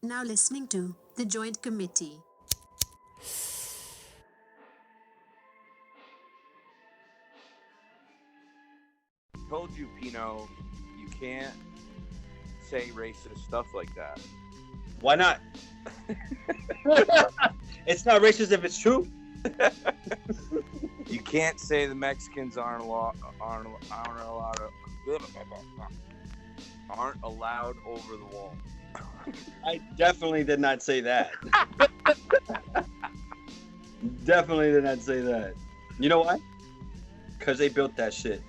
Now listening to The Joint Committee. Told you, Pino, you can't say racist stuff like that. Why not? It's not racist if it's true. You can't say the Mexicans aren't allowed over the wall. I definitely did not say that. Definitely did not say that. You know why? Because they built that shit.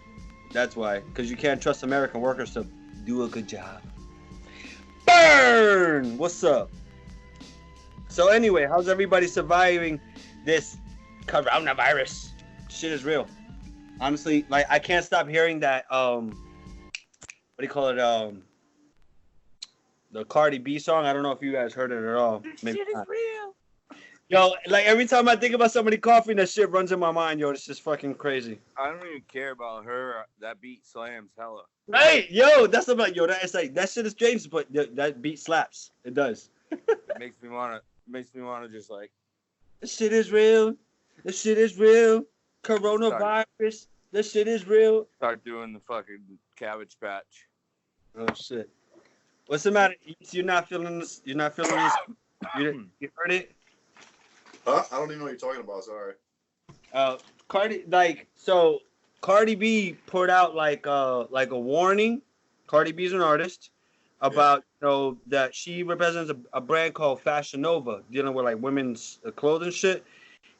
That's why. Because you can't trust American workers to do a good job. Burn! What's up? So anyway, how's everybody surviving this coronavirus? Shit is real. Honestly, like I can't stop hearing that what do you call it? The Cardi B song. I don't know if you guys heard it at all. Maybe Shit is not. real. Yo, like every time I think about somebody coughing, that shit runs in my mind, yo. It's just fucking crazy. I don't even care about her. That beat slams hella. Right, yo, that's about it's like that shit is James, but that beat slaps. It does. It makes me wanna just like. This shit is real. This shit is real. Coronavirus. This shit is real. Start doing the fucking Cabbage Patch. Oh shit. What's the matter? You're not feeling this. You're not feeling this. You heard it? Huh? I don't even know what you're talking about. Sorry. Cardi B put out like a warning. Cardi B's an artist about that she represents a brand called Fashion Nova, dealing with like women's clothing shit.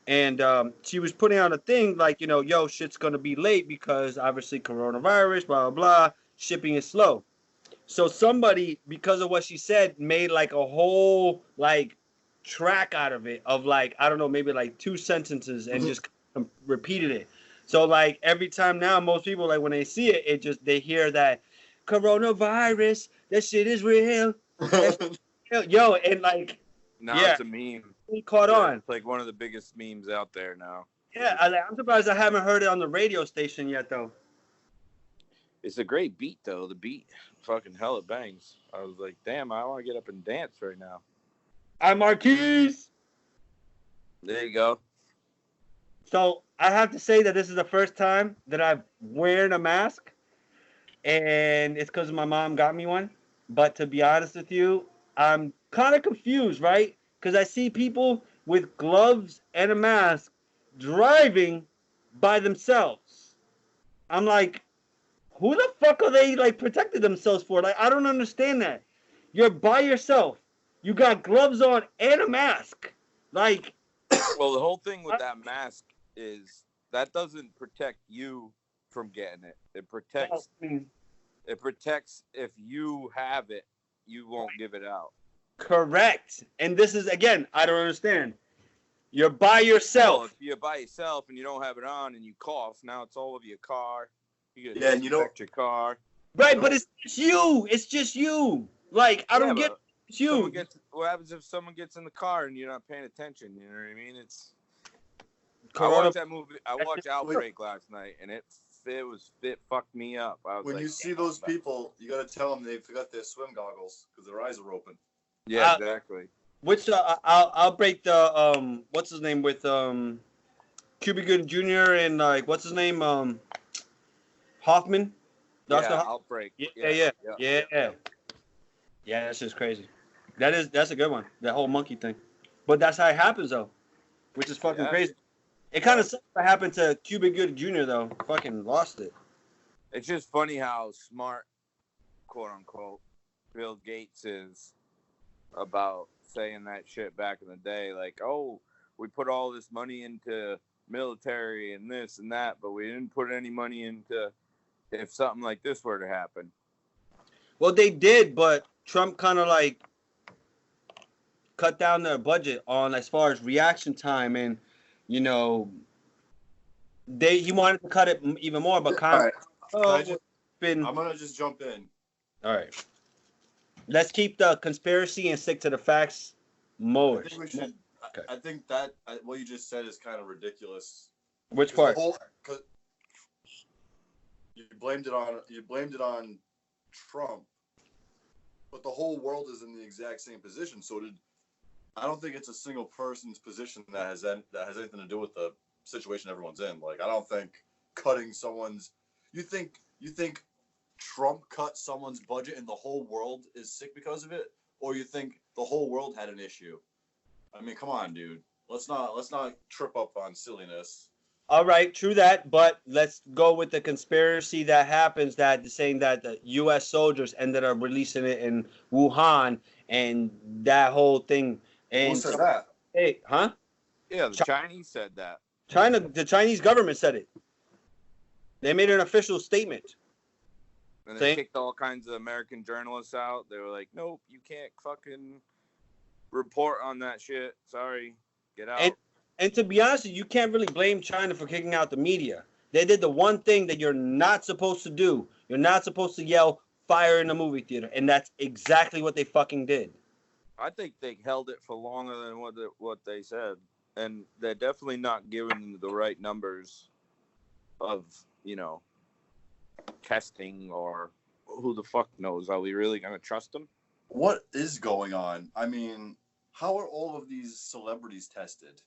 And she was putting out a thing like, yo, shit's gonna be late because obviously coronavirus, blah blah blah. Shipping is slow. So somebody, because of what she said, made like a whole like track out of it of like, I don't know, maybe like 2 sentences and just repeated it. So like every time now, most people like when they see it, they hear that coronavirus, that shit is real. Yo, and like now it's a meme. He caught on. It's like one of the biggest memes out there now. Yeah, I'm surprised I haven't heard it on the radio station yet though. It's a great beat though. The beat fucking hella bangs. I was like, damn, I want to get up and dance right now. I'm Marquise. There you go. So I have to say that this is the first time that I've worn a mask, and it's because my mom got me one. But to be honest with you, I'm kind of confused, right? Because I see people with gloves and a mask driving by themselves. I'm like, who the fuck are they like protecting themselves for? Like, I don't understand that. You're by yourself. You got gloves on and a mask. Like, well, the whole thing with that mask is that doesn't protect you from getting it. It protects if you have it, you won't give it out. Correct. And this is, again, I don't understand. You're by yourself. Well, if you're by yourself and you don't have it on and you cough, now it's all over your car. You yeah, and you don't your car. Right, but it's just you. It's just you. Like, I don't get it. It's you. What happens if someone gets in the car and you're not paying attention? You know what I mean? It's. Corona. I watched that movie. I watched Outbreak last night, and it fucked me up. I was when like, you see those people, you gotta tell them they forgot their swim goggles because their eyes are open. Yeah, exactly. Which I'll break the what's his name with Cuba Gooding Jr. and like what's his name Hoffman. Outbreak. Yeah. That's just crazy. That's a good one. That whole monkey thing, but that's how it happens though, which is fucking crazy. It kind of sucks what happened to Cuba Gooding Jr. though. Fucking lost it. It's just funny how smart, quote unquote, Bill Gates is about saying that shit back in the day. Like, oh, we put all this money into military and this and that, but we didn't put any money into if something like this were to happen. Well, they did, but Trump kind of like cut down their budget on as far as reaction time, and he wanted to cut it even more, but kind of I'm gonna just jump in. All right, let's keep the conspiracy and stick to the facts more. I think we should. Okay. I think that what you just said is kind of ridiculous. Which part? Because you blamed it on Trump. but the whole world is in the exact same position. So I don't think it's a single person's position that has anything to do with the situation everyone's in. Like, I don't think cutting someone's. You think Trump cut someone's budget and the whole world is sick because of it, or you think the whole world had an issue? I mean, come on, dude. Let's not trip up on silliness. All right, true that, but let's go with the conspiracy that happens that saying that the U.S. soldiers ended up releasing it in Wuhan and that whole thing. And Who said that? Hey, huh? Yeah, the Chinese said that. The Chinese government said it. They made an official statement. And they kicked all kinds of American journalists out. They were like, nope, you can't fucking report on that shit. Sorry, get out. And to be honest, you can't really blame China for kicking out the media. They did the one thing that you're not supposed to do. You're not supposed to yell fire in the movie theater. And that's exactly what they fucking did. I think they held it for longer than what they said. And they're definitely not giving the right numbers of, testing, or who the fuck knows? Are we really going to trust them? What is going on? I mean, how are all of these celebrities tested?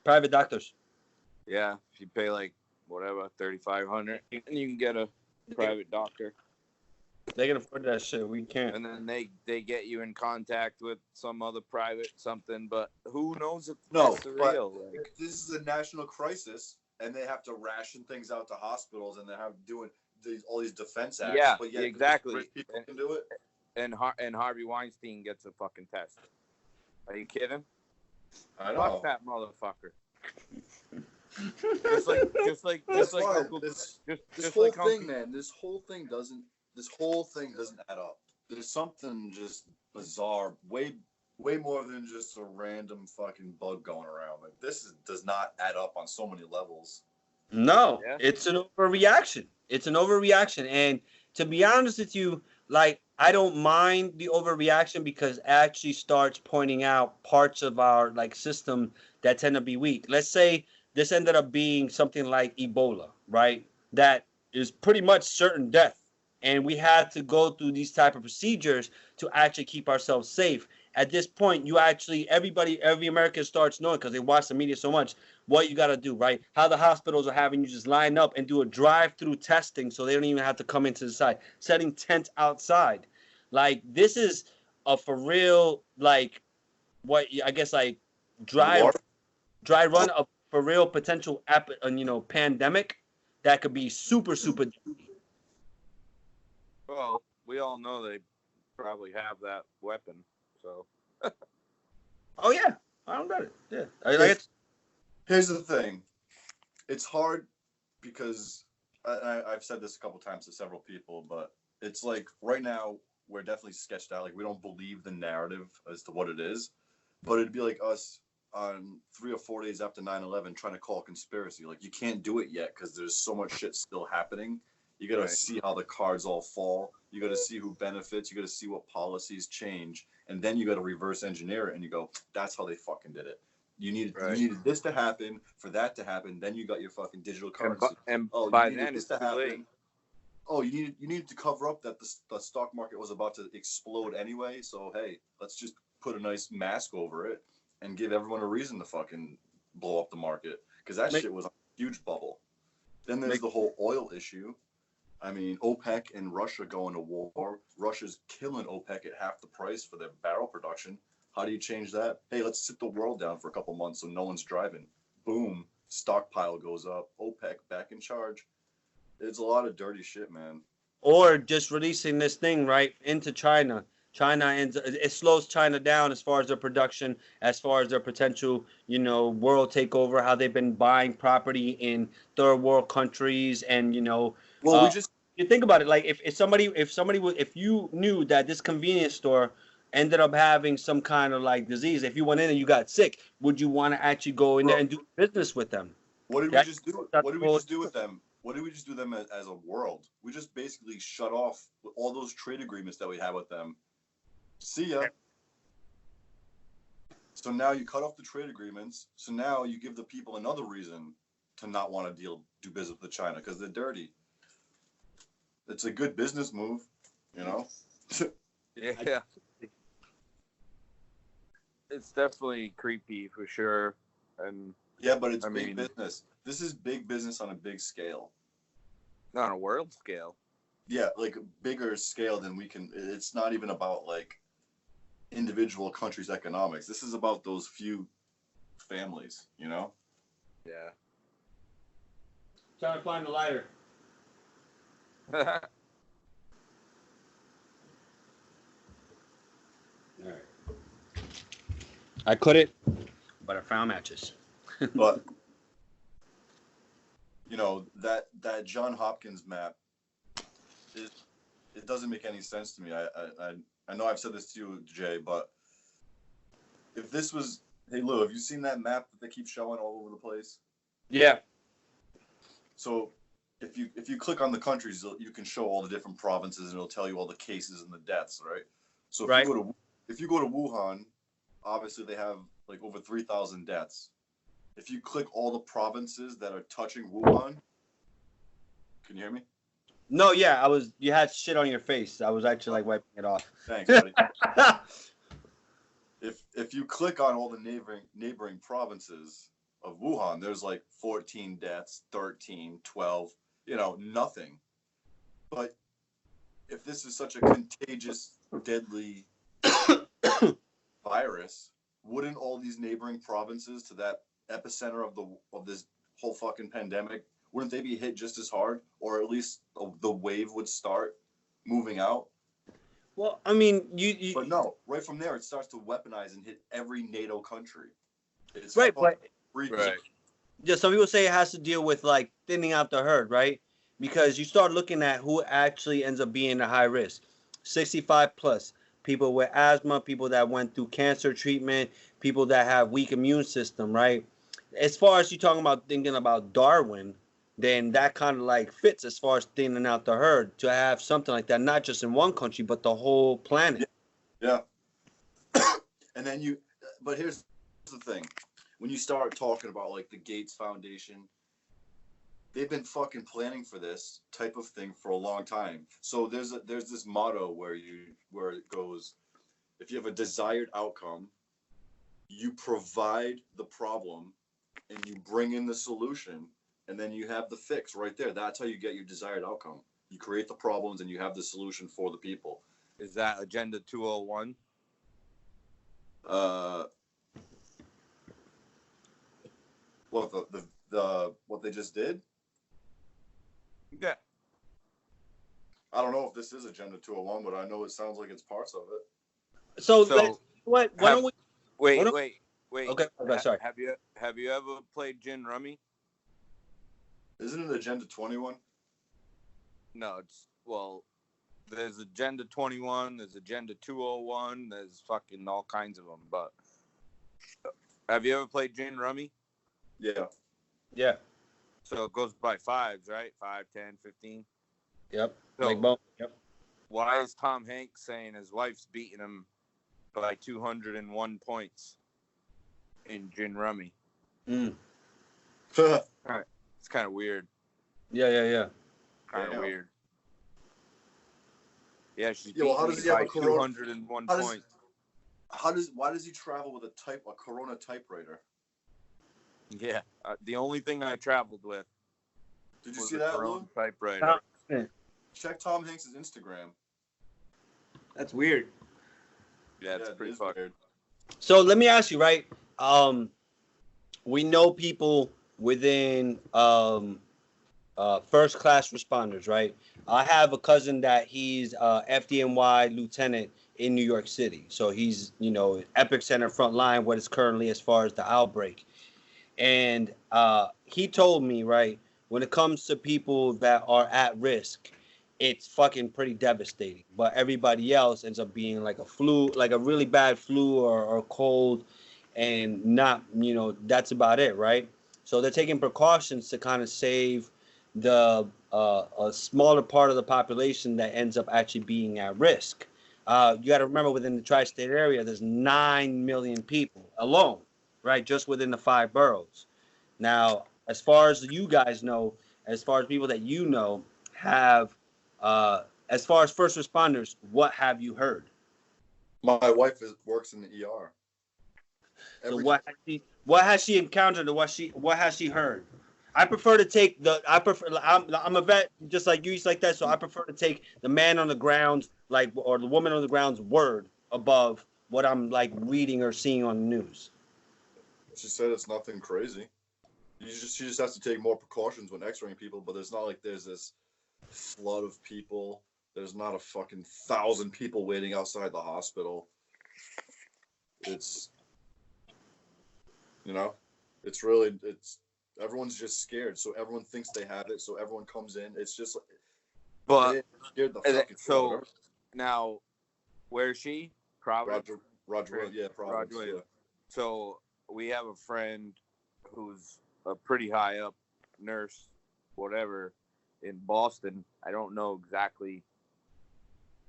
Private doctors. Yeah, if you pay like whatever $3,500, and you can get a private doctor. They can afford that shit. We can't. And then they get you in contact with some other private something, but who knows if that's real? Like, this is a national crisis, and they have to ration things out to hospitals, and they have doing all these defense acts. Yeah, but yet exactly. Rich people can do it. And Harvey Weinstein gets a fucking test. Are you kidding? I know. Fuck that motherfucker. just like Uncle, this just whole like thing, Uncle, man. This whole thing doesn't add up. There's something just bizarre, way more than just a random fucking bug going around. Like, does not add up on so many levels. No, Yeah. It's an overreaction. It's an overreaction. And to be honest with you, like, I don't mind the overreaction because it actually starts pointing out parts of our system that tend to be weak. Let's say this ended up being something like Ebola, right? That is pretty much certain death. And we had to go through these type of procedures to actually keep ourselves safe. At this point, every American starts knowing, because they watch the media so much, what you got to do, right? How the hospitals are having you just line up and do a drive-through testing so they don't even have to come into the site, setting tents outside. Like, this is a for real, what I guess, dry run of for real potential pandemic that could be super, super deadly. well, we all know they probably have that weapon, so. Oh yeah, I don't got it. Yeah, Here's the thing. It's hard because I've said this a couple times to several people, but it's like right now we're definitely sketched out. Like, we don't believe the narrative as to what it is, but it'd be like us on 3 or 4 days after 9/11 trying to call a conspiracy. Like, you can't do it yet because there's so much shit still happening. You got to see how the cards all fall. You got to see who benefits. You got to see what policies change. And then you got to reverse engineer it and you go, that's how they fucking did it. You needed this to happen for that to happen. Then you got your fucking digital currency. And by then it's too late. Oh, you needed to cover up that the stock market was about to explode anyway. So, hey, let's just put a nice mask over it and give everyone a reason to fucking blow up the market. Because that shit was a huge bubble. Then there's the whole oil issue. I mean, OPEC and Russia going to war. Russia's killing OPEC at half the price for their barrel production. How do you change that? Hey, let's sit the world down for a couple months so no one's driving. Boom. Stockpile goes up. OPEC back in charge. It's a lot of dirty shit, man. Or just releasing this thing right into China. It slows China down as far as their production, as far as their potential, world takeover, how they've been buying property in third world countries. And, you think about it, like if you knew that this convenience store ended up having some kind of disease, if you went in and you got sick, would you want to actually go in there and do business with them? What did we just do? What did we just do with them? What did we just do them as a world? We just basically shut off all those trade agreements that we had with them. See ya. So now you cut off the trade agreements. So now you give the people another reason to not want to do business with China because they're dirty. It's a good business move, Yeah. It's definitely creepy for sure. And Yeah, but it's I big mean, business. This is big business on a big scale. not on a world scale. Yeah, like bigger scale than we can. It's not even about like individual countries' economics. This is about those few families, you know? Yeah. Trying to find the lighter. All right. I couldn't, but I found matches. But you know that John Hopkins map, it doesn't make any sense to me. I know I've said this to you, Jay, but if this was, hey Lou, have you seen that map that they keep showing all over the place? Yeah. So if you click on the countries, you can show all the different provinces, and it'll tell you all the cases and the deaths, right? So if you go to Wuhan, obviously they have like over 3,000 deaths. If you click all the provinces that are touching Wuhan, can you hear me? No, yeah, you had shit on your face. I was actually like wiping it off. Thanks, buddy. If you click on all the neighboring provinces of Wuhan, there's like 14 deaths, 13, 12, nothing. But if this is such a contagious, deadly virus, wouldn't all these neighboring provinces to that epicenter of this whole fucking pandemic, wouldn't they be hit just as hard, or at least the wave would start moving out? Well, I mean, But no, right from there it starts to weaponize and hit every NATO country. It's right, but freaky. Right. yeah, some people say it has to deal with like thinning out the herd, right? Because you start looking at who actually ends up being a high risk. 65 plus, people with asthma, people that went through cancer treatment, people that have weak immune system, right? As far as you talking about thinking about Darwin, then that kind of like fits as far as thinning out the herd to have something like that, not just in one country, but the whole planet. Yeah. And then but here's the thing. When you start talking about like the Gates Foundation, they've been fucking planning for this type of thing for a long time. So there's this motto where it goes, if you have a desired outcome, you provide the problem and you bring in the solution, and then you have the fix right there. That's how you get your desired outcome. You create the problems and you have the solution for the people. Is that Agenda 201? What what they just did? Yeah. I don't know if this is Agenda 201, but I know it sounds like it's parts of it. So why don't we? Wait. Okay, sorry. Have you ever played Gin Rummy? Isn't it Agenda 21? No, there's Agenda 21, there's Agenda 201, there's fucking all kinds of them. But have you ever played Gin Rummy? Yeah. Yeah. So it goes by fives, right? 5, 10, 15. Yep. So Like bone. Yep. why is Tom Hanks saying his wife's beating him by 201 points in Gin Rummy? Mm. It's kind of weird. Yeah. Kind of weird. Yeah, she's Yeah, well, how beating does me he have by a corona- 201 how does- points. Why does he travel with a Corona typewriter? Yeah, the only thing I traveled with Did you was see a that, Corona Lou? typewriter. Check Tom Hanks' Instagram. That's weird. Yeah, it's pretty fucked. weird. So let me ask you, right? We know people within first class responders, right? I have a cousin that he's FDNY lieutenant in New York City. So he's, Epic Center front line, what is currently as far as the outbreak. And he told me, right, when it comes to people that are at risk, it's fucking pretty devastating. But everybody else ends up being like a flu, like a really bad flu or cold, and not, that's about it, right? So they're taking precautions to kind of save the a smaller part of the population that ends up actually being at risk. You got to remember, within the tri-state area, there's 9 million people alone, right? Just within the 5 boroughs. Now, as far as you guys know, as far as people that have as far as first responders, what have you heard? My wife works in the ER. So what has she encountered, or what has she heard? I'm a vet just like you, like that. So I prefer to take the man on the ground, like, or the woman on the ground's word above what I'm like reading or seeing on the news. She said it's nothing crazy. She just has to take more precautions when X-raying people, but it's not like there's this flood of people. There's not a fucking 1,000 people waiting outside the hospital. It's, everyone's just scared. So everyone thinks they have it. So everyone comes in. It's just, But scared the fucking so now, where is she? Providence. Roger, yeah, Providence. Yeah. So we have a friend who's a pretty high up nurse, whatever, in Boston. I don't know exactly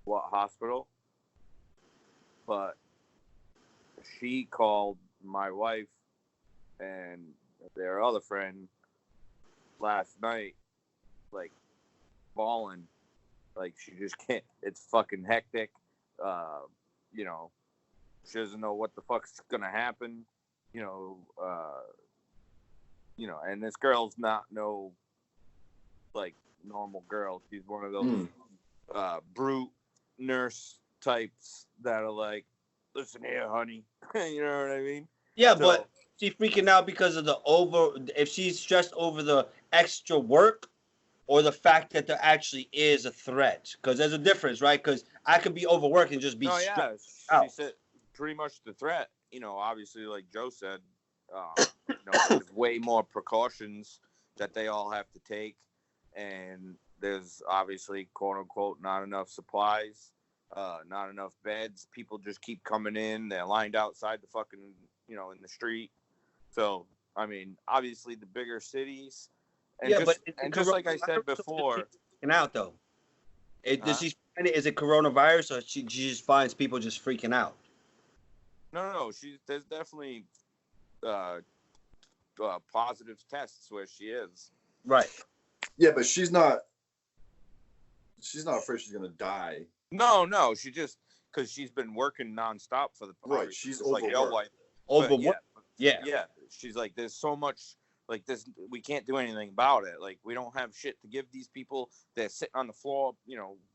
what hospital, but she called my wife and their other friend last night, like, bawling. Like, she just can't. It's fucking hectic. She doesn't know what the fuck's gonna happen. And this girl's not no, like, normal girl. She's one of those brute nurse types that are like, listen here, honey. You know what I mean? Yeah, but she's freaking out because of if she's stressed over the extra work or the fact that there actually is a threat. Because there's a difference, right? Because I could be overworked and just be stressed out. She said pretty much the threat, obviously, like Joe said, there's way more precautions that they all have to take. And there's obviously, quote unquote, not enough supplies, not enough beds. People just keep coming in. They're lined outside the fucking, in the street. So, I mean, obviously the bigger cities. And just like I said before. Freaking out, though. Is it coronavirus, or she just finds people just freaking out? No. There's definitely positive tests where she is. Right. Yeah, but she's not afraid she's gonna die. No. She just, because she's been working nonstop for the right. She's overworked. Yeah. She's like, there's so much like this. We can't do anything about it. Like, we don't have shit to give these people. They're sitting on the floor,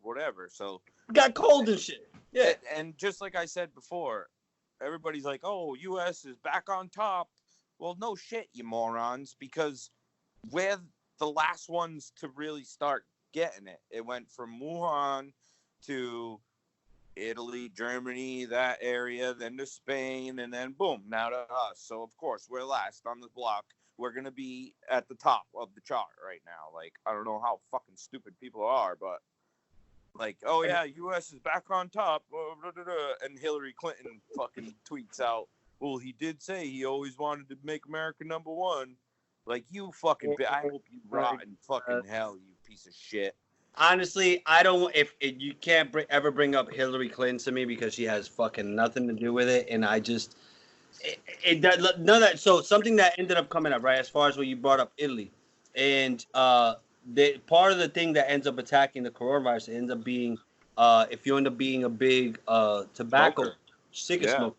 whatever. So got cold and shit. Yeah. And just like I said before, everybody's like, oh, U.S. is back on top. Well, no shit, you morons, because we're the last ones to really start getting it. It went from Wuhan to Italy, Germany, that area, then to Spain, and then boom, now to us. So, of course, we're last on the block. We're going to be at the top of the chart right now. Like, I don't know how fucking stupid people are, but, like, oh, yeah, U.S. is back on top. And Hillary Clinton fucking tweets out, well, he did say he always wanted to make America number one. Like, you fucking, I hope you rot in fucking hell, you piece of shit. Honestly, I don't. If you can't ever bring up Hillary Clinton to me because she has fucking nothing to do with it, and I just none of that. So something that ended up coming up, right? As far as what you brought up, Italy, and part of the thing that ends up attacking the coronavirus ends up being if you end up being a big tobacco cigarette smoker,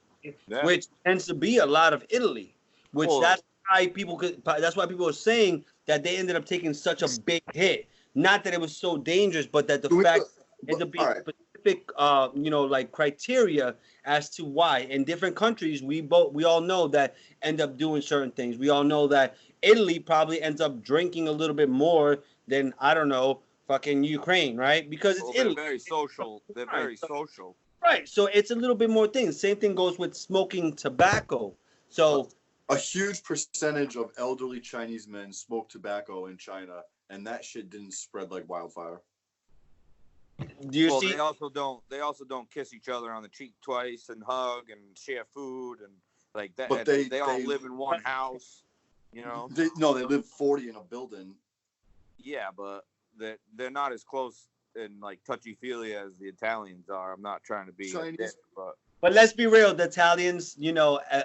which tends to be a lot of Italy, which that's why people are saying that they ended up taking such a big hit. Not that it was so dangerous, but that the fact ended up being specific, like criteria as to why. In different countries, we all know that end up doing certain things. We all know that Italy probably ends up drinking a little bit more than, I don't know, fucking Ukraine, right? Because it's Italy. They're very social. They're very social. Right. So it's a little bit more things. Same thing goes with smoking tobacco. So a huge percentage of elderly Chinese men smoke tobacco in China. And that shit didn't spread like wildfire. Do you see? They also don't kiss each other on the cheek twice and hug and share food and like that. But they all live in one house, They live 40 in a building. Yeah, but they're not as close and like touchy-feely as the Italians are. I'm not trying to be Chinese, but let's be real. The Italians,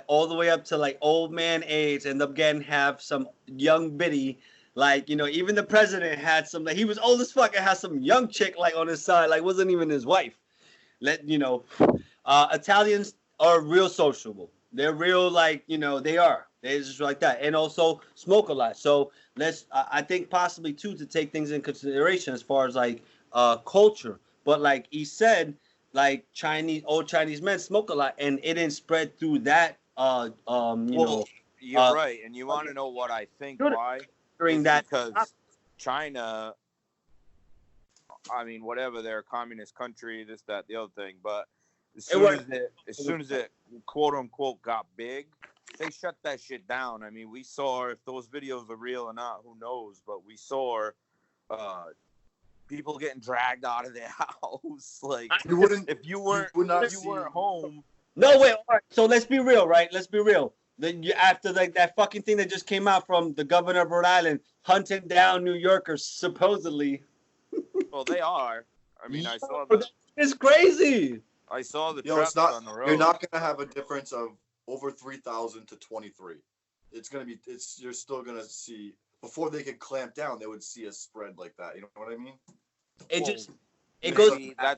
all the way up to like old man age, end up have some young bitty Like, you know, even the president had some, like, he was old as fuck and had some young chick, like, on his side, like, wasn't even his wife. Italians are real sociable. They're real, like, you know, they are. They're just like that. And also smoke a lot. So I think possibly, too, to take things in consideration as far as, like, culture. But like he said, like, old Chinese men smoke a lot, and it didn't spread through that, You're right. And you want to know what I think why? During that. Because China, I mean, whatever, they're a communist country, this, that, the other thing. But as soon as it quote unquote got big, they shut that shit down. I mean, we saw, if those videos are real or not, who knows? But we saw people getting dragged out of their house. Like, if you weren't home. No, wait. All right. So let's be real, right? Let's be real. After like that fucking thing that just came out from the governor of Rhode Island hunting down New Yorkers, supposedly. Well, they are. I mean, I saw that. It's crazy. I saw the trucks on the road. You're not gonna have a difference of over 3,000 to 23. It's gonna be. You're still gonna see, before they could clamp down, they would see a spread like that. You know what I mean?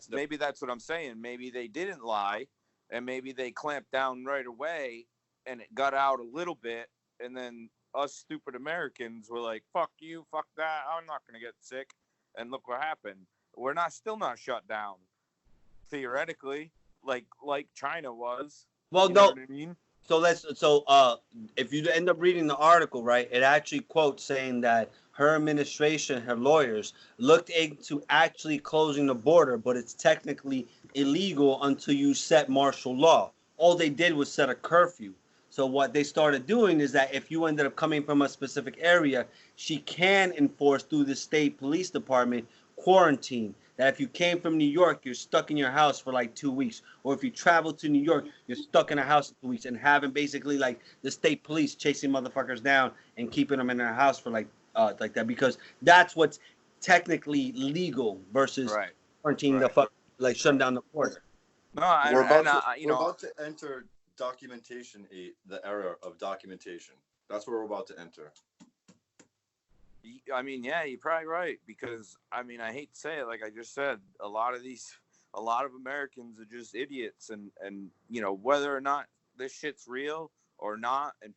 Maybe that's what I'm saying. Maybe they didn't lie, and maybe they clamped down right away, and it got out a little bit, and then us stupid Americans were like, "Fuck you, fuck that. I'm not gonna get sick." And look what happened. We're still not shut down, theoretically, like China was. Well, you know what I mean? So if you end up reading the article, right, it actually quotes saying that her administration, her lawyers, looked into actually closing the border, but it's technically illegal until you set martial law. All they did was set a curfew. So what they started doing is that if you ended up coming from a specific area, she can enforce through the state police department quarantine. That if you came from New York, you're stuck in your house for like 2 weeks. Or if you travel to New York, you're stuck in a house for 2 weeks, and having basically like the state police chasing motherfuckers down and keeping them in their house for like that, because that's what's technically legal versus quarantining the fuck, like shutting down the border. No, we're about to enter documentation, the era of documentation. That's where we're about to enter. I mean, yeah, you're probably right, because I mean, I hate to say it, like I just said, a lot of Americans are just idiots, and you know, whether or not this shit's real or not, and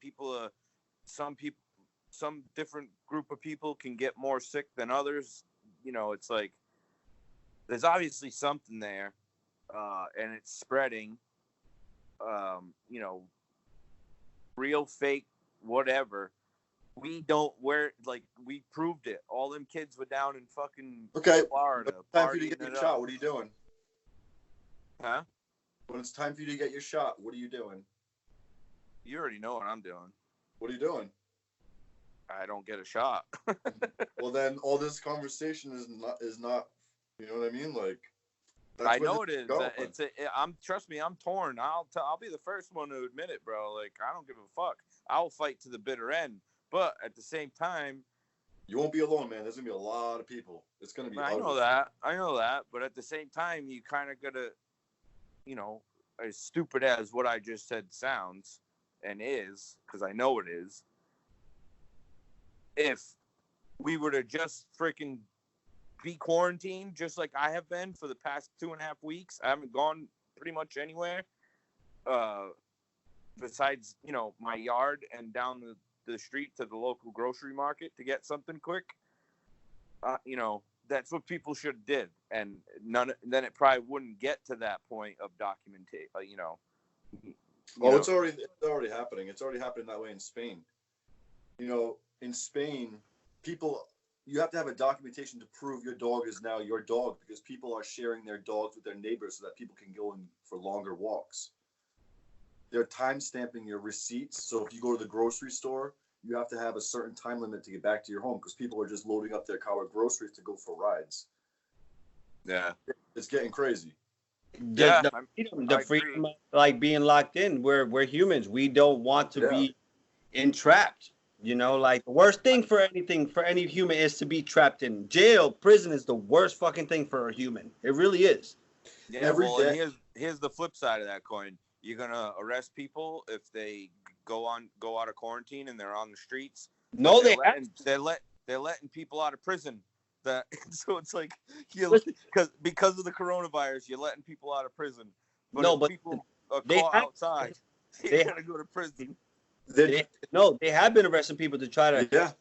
some different group of people can get more sick than others. You know, it's like there's obviously something there, and it's spreading. You know, real, fake, whatever. We proved it. All them kids were down in fucking Florida. Time for you to get your shot. What are you doing? Huh? When it's time for you to get your shot, what are you doing? You already know what I'm doing. What are you doing? I don't get a shot. Well, then all this conversation is not. You know what I mean? Like, I know it is. Trust me, I'm torn. I'll be the first one to admit it, bro. Like, I don't give a fuck. I'll fight to the bitter end. But at the same time, you won't be alone, man. There's gonna be a lot of people. It's gonna be. I know that. But at the same time, you kind of gotta, you know, as stupid as what I just said sounds and is, because I know it is. If we were to just freaking be quarantined, just like I have been for the past 2.5 weeks, I haven't gone pretty much anywhere, besides, you know, my yard and down the street to the local grocery market to get something quick. You know, that's what people should have did, and then it probably wouldn't get to that point of documentation. You know. It's already happening. It's already happening that way in Spain. You know, in Spain, you have to have a documentation to prove your dog is now your dog, because people are sharing their dogs with their neighbors so that people can go in for longer walks. They're time stamping your receipts. So if you go to the grocery store, you have to have a certain time limit to get back to your home, because people are just loading up their car with groceries to go for rides. Yeah. It's getting crazy. The freedom of, like, being locked in. We're humans. We don't want to be entrapped. You know, like, the worst thing for any human is to be trapped in jail. Prison is the worst fucking thing for a human. It really is. Yeah. And here's the flip side of that coin. You're gonna arrest people if they go out of quarantine and they're on the streets. No, they're letting people out of prison. That so it's like because of the coronavirus, you're letting people out of prison. But No, if but people are they caught have, outside, they they're have, gonna go to prison. they have been arresting people to try to Yeah.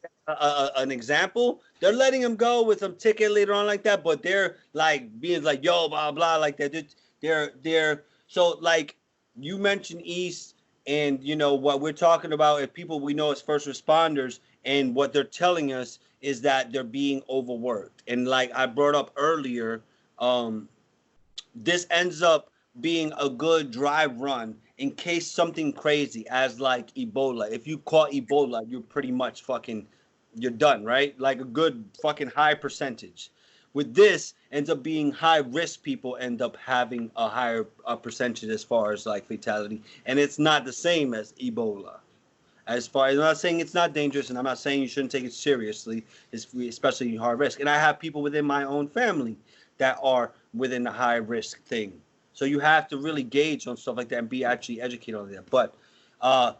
an example. They're letting them go with some ticket later on like that, but they're like being like yo blah blah like that. They're so like you mentioned East, and you know what we're talking about. If people we know as first responders, and what they're telling us is that they're being overworked, and like I brought up earlier, um, this ends up being a good dry run in case something crazy as like Ebola. If you caught Ebola, you're pretty much fucking you're done, right? Like a good fucking high percentage. With this ends up being high risk people end up having a higher percentage as far as like fatality, and it's not the same as Ebola. As far as I'm not saying it's not dangerous, and I'm not saying you shouldn't take it seriously, especially high risk. And I have people within my own family that are within the high risk thing. So you have to really gauge on stuff like that and be actually educated on that. But uh,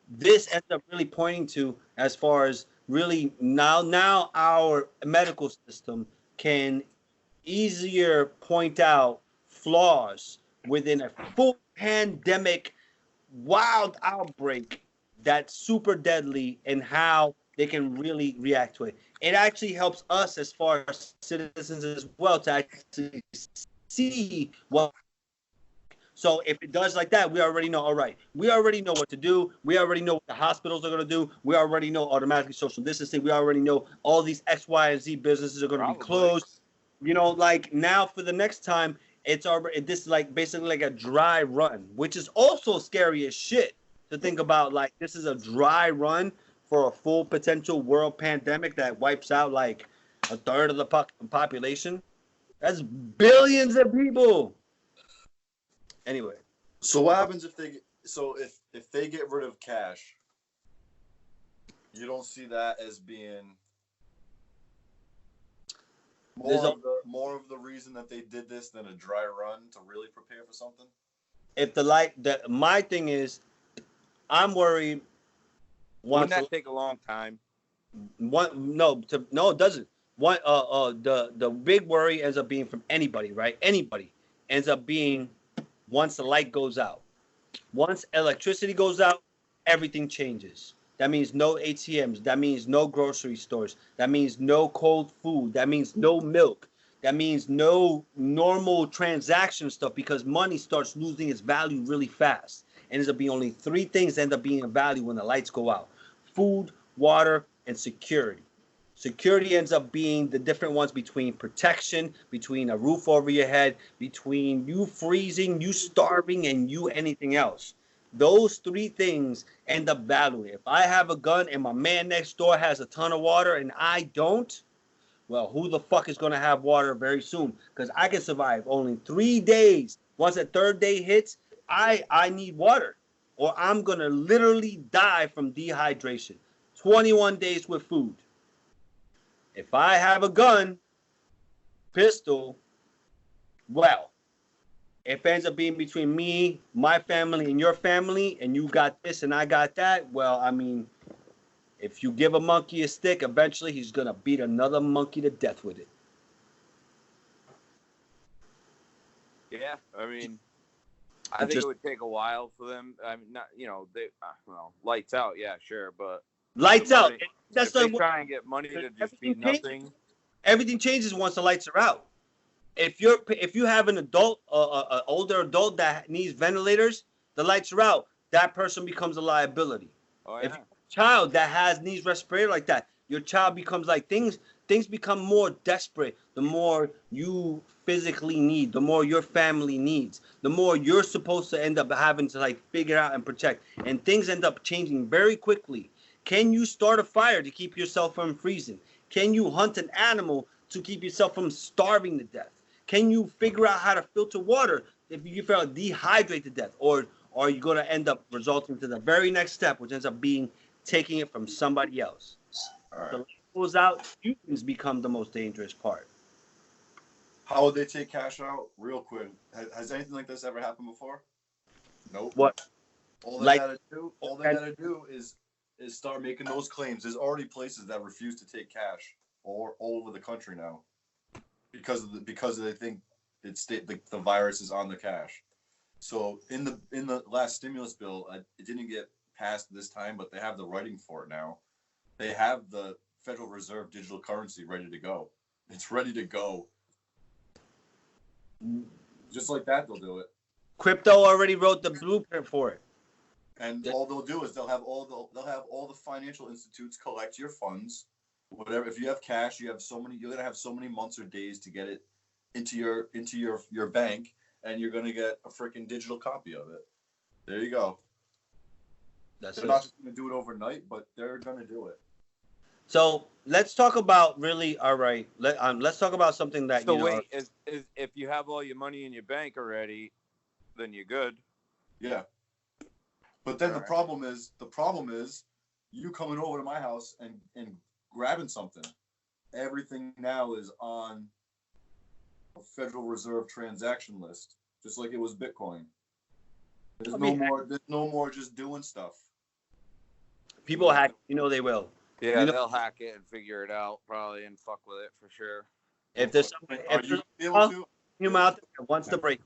this ends up really pointing to as far as really now our medical system can easier point out flaws within a full pandemic wild outbreak that's super deadly and how they can really react to it. It actually helps us as far as citizens as well to actually see what. So if it does like that, we already know, all right, we already know what to do. We already know what the hospitals are going to do. We already know automatically social distancing. We already know all these X, Y, and Z businesses are going to be closed. You know, like now for the next time, it's already this is like basically like a dry run, which is also scary as shit to think about. Like this is a dry run for a full potential world pandemic that wipes out like a third of the population. That's billions of people. Anyway, So what happens if if they get rid of cash? You don't see that as being more of the reason that they did this than a dry run to really prepare for something? if my thing is, I'm worried. Wouldn't that take a long time? No, it doesn't. The big worry ends up being from anybody, right? Anybody ends up being once the light goes out. Once electricity goes out, everything changes. That means no ATMs. That means no grocery stores. That means no cold food. That means no milk. That means no normal transaction stuff because money starts losing its value really fast. And ends up being only three things that end up being of value when the lights go out: food, water, and security. Security ends up being the different ones between protection, between a roof over your head, between you freezing, you starving, and you anything else. Those three things end up valuing. If I have a gun and my man next door has a ton of water and I don't, well, who the fuck is going to have water very soon? Because I can survive only 3 days. Once that third day hits, I need water or I'm going to literally die from dehydration. 21 days with food. If I have a gun, pistol, well, if it ends up being between me, my family, and your family, and you got this and I got that, well, I mean, if you give a monkey a stick, eventually he's going to beat another monkey to death with it. Yeah, I mean, I think it would take a while for them. I mean, not lights out, yeah, sure, but lights out. That's if they try and get money to just be nothing. Everything changes once the lights are out. If you have an adult, an older adult that needs ventilators, the lights are out. That person becomes a liability. Oh, yeah. If you have a child that needs respirator like that, your child becomes like things become more desperate. The more you physically need, the more your family needs, the more you're supposed to end up having to like figure out and protect. And things end up changing very quickly. Can you start a fire to keep yourself from freezing? Can you hunt an animal to keep yourself from starving to death? Can you figure out how to filter water if you feel dehydrated to death? Or are you going to end up resulting to the very next step, which ends up being taking it from somebody else? All right. The light goes out, humans become the most dangerous part. How would they take cash out? Real quick. Has anything like this ever happened before? Nope. What? All they gotta do is is start making those claims. There's already places that refuse to take cash all over the country now because they think the virus is on the cash. So in the last stimulus bill, it didn't get passed this time, but they have the writing for it now. They have the Federal Reserve digital currency ready to go. It's ready to go. Just like that, they'll do it. Crypto already wrote the blueprint for it. And all they'll do is they'll have all the financial institutes collect your funds, whatever. If you have cash, you're gonna have so many months or days to get it into your bank, and you're gonna get a freaking digital copy of it. There you go. They're not just gonna do it overnight, but they're gonna do it. So let's talk about really. All right, let's talk about something that. So wait, is if you have all your money in your bank already, then you're good. Yeah. But then the problem is you coming over to my house and grabbing something. Everything now is on a Federal Reserve transaction list, just like it was Bitcoin. There's no more just doing stuff. People hack, they will. Yeah, they'll hack it and figure it out probably and fuck with it for sure. If there's somebody, out there wants to break.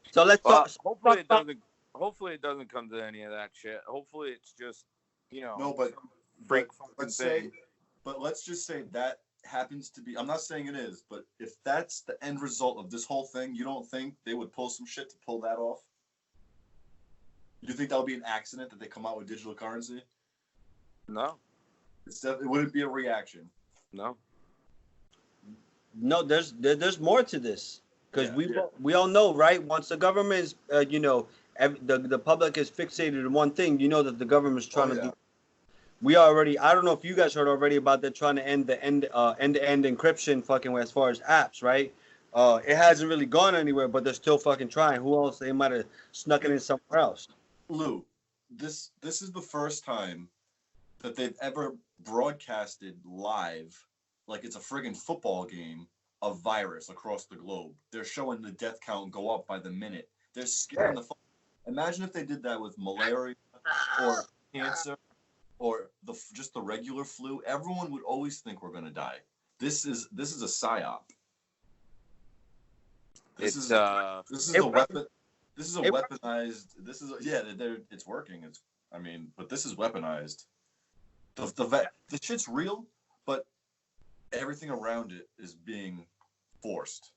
So let's talk. Hopefully it doesn't come to any of that shit. Hopefully it's just, No, but let's just say that happens to be. I'm not saying it is, but if that's the end result of this whole thing, you don't think they would pull some shit to pull that off? You think that would be an accident that they come out with digital currency? No. It wouldn't be a reaction. No. No, there's more to this. Because we all know, right? Once the government is, the public is fixated on one thing, that the government is trying to do. We already, I don't know if you guys heard already about they're trying to end the end-to-end encryption fucking way as far as apps, right? It hasn't really gone anywhere, but they're still fucking trying. Who else? They might have snuck it in somewhere else. Lou, this is the first time that they've ever broadcasted live, like it's a friggin' football game, a virus across the globe. They're showing the death count go up by the minute. They're scaring the fuck. Imagine if they did that with malaria or cancer or just the regular flu. Everyone would always think we're gonna die. This is a psyop. This is a weapon. This is a weaponized. It's working. But this is weaponized. The shit's real, but everything around it is being forced.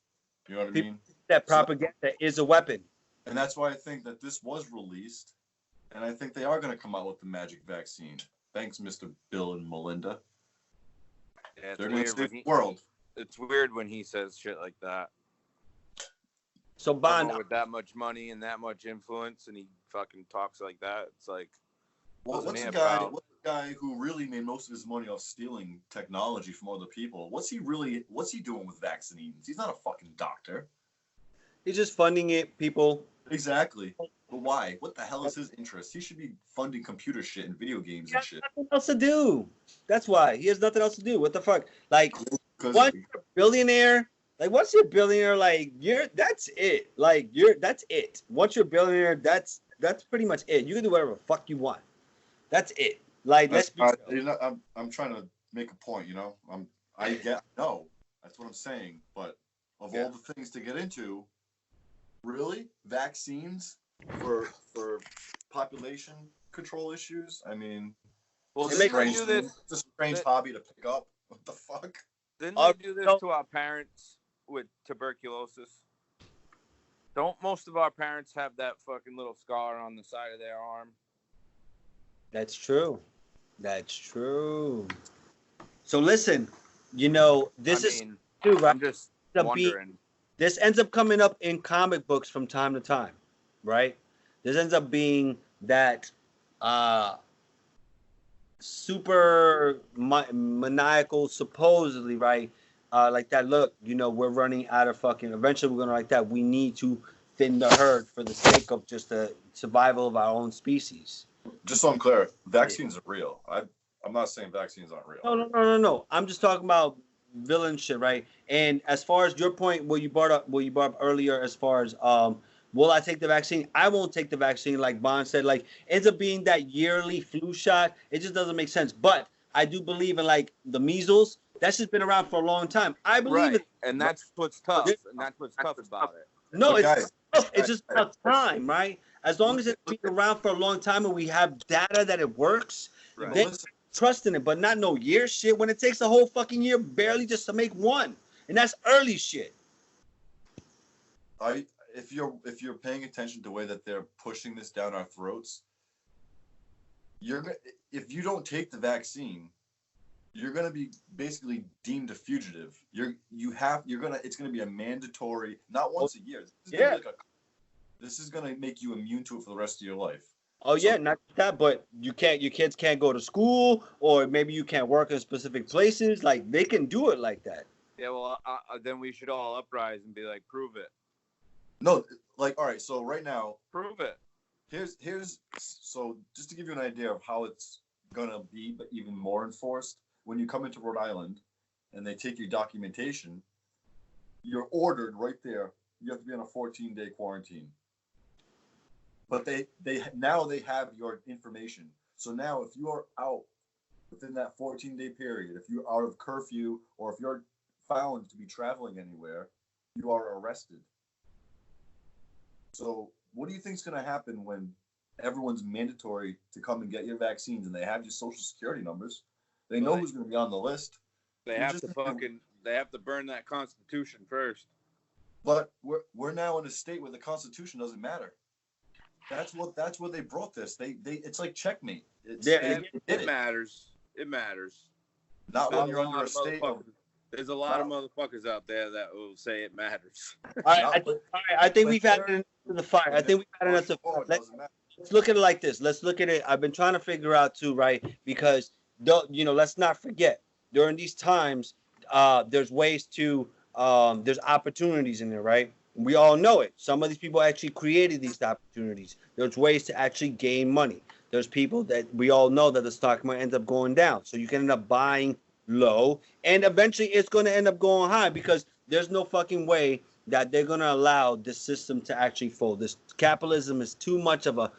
You know what I mean? That propaganda is a weapon. And that's why I think that this was released. And I think they are going to come out with the magic vaccine. Thanks, Mr. Bill and Melinda. Yeah, they're going to save the world. It's weird when he says shit like that. So, Bond, with that much money and that much influence, and he fucking talks like that, it's like... What's the guy who really made most of his money off stealing technology from other people? What's he doing with vaccines? He's not a fucking doctor. He's just funding it, people. Exactly. But why? What the hell is his interest? He should be funding computer shit and video games and shit. Nothing else to do. That's why. He has nothing else to do. What the fuck? Like, once you're a billionaire, once you're a billionaire, that's it. That's it. Once you're a billionaire, that's pretty much it. You can do whatever the fuck you want. That's it. Let's be real. I'm trying to make a point, No, that's what I'm saying. But of all the things to get into, really, vaccines for population control issues? Well, it's a strange hobby to pick up. What the fuck? Didn't they do this to our parents with tuberculosis? Don't most of our parents have that fucking little scar on the side of their arm? That's true. So listen, this is too, right? I'm just wondering. This ends up coming up in comic books from time to time, right? This ends up being that super maniacal, supposedly, right? Like that, look, we're running out of fucking, eventually we're going to like that. We need to thin the herd for the sake of just the survival of our own species. Just so I'm clear, vaccines are real. I'm not saying vaccines aren't real. No. I'm just talking about villain shit, right? And as far as your point, what you brought up earlier, as far as Will I take the vaccine? I won't take the vaccine, like Bond said. Like, ends up being that yearly flu shot. It just doesn't make sense. But I do believe in like the measles. That's just been around for a long time. I believe Right, it. and that's what's tough, and that's what's tough about it. No, But it's guys, tough. It's just about time, right? As long as it's been look, around for a long time and we have data that it works, yeah, but Right. then listen, trust in it. But not no year shit when it takes a whole fucking year barely just to make one, and that's early shit. if you're paying attention to the way that they're pushing this down our throats, if you don't take the vaccine, you're gonna be basically deemed a fugitive. It's gonna be a mandatory, not once a year. This is gonna make you immune to it for the rest of your life. Oh yeah, So- not that, but you can't. Your kids can't go to school, or maybe you can't work in specific places. Like they can do it like that. Yeah, well, then we should all uprise and be like, prove it, No, like all right. So right now, prove it. so just to give you an idea of how it's gonna be, but even more enforced. When you come into Rhode Island, and they take your documentation, you're ordered right there. You have to be on a 14-day quarantine. But they now they have your information. So now if you are out within that 14-day period, if you're out of curfew or if you're found to be traveling anywhere, you are arrested. So what do you think is going to happen when everyone's mandatory to come and get your vaccines and they have your social security numbers? They know who's going to be on the list. They have to burn that Constitution first. But we're now in a state where the Constitution doesn't matter. That's what they brought this. They it's like checkmate. It matters. It matters. Not when you're under a state of. There's a lot of motherfuckers out there that will say it matters. All right, I think we've had enough to the fire. I think we've had enough to the fire. Let's look at it like this. Let's look at it. I've been trying to figure out too, right? Because let's not forget during these times, there's ways to there's opportunities in there, right? We all know it. Some of these people actually created these opportunities. There's ways to actually gain money. There's people that we all know that the stock might end up going down. So you can end up buying low and eventually it's going to end up going high because there's no fucking way that they're going to allow this system to actually fold. This capitalism is too much of a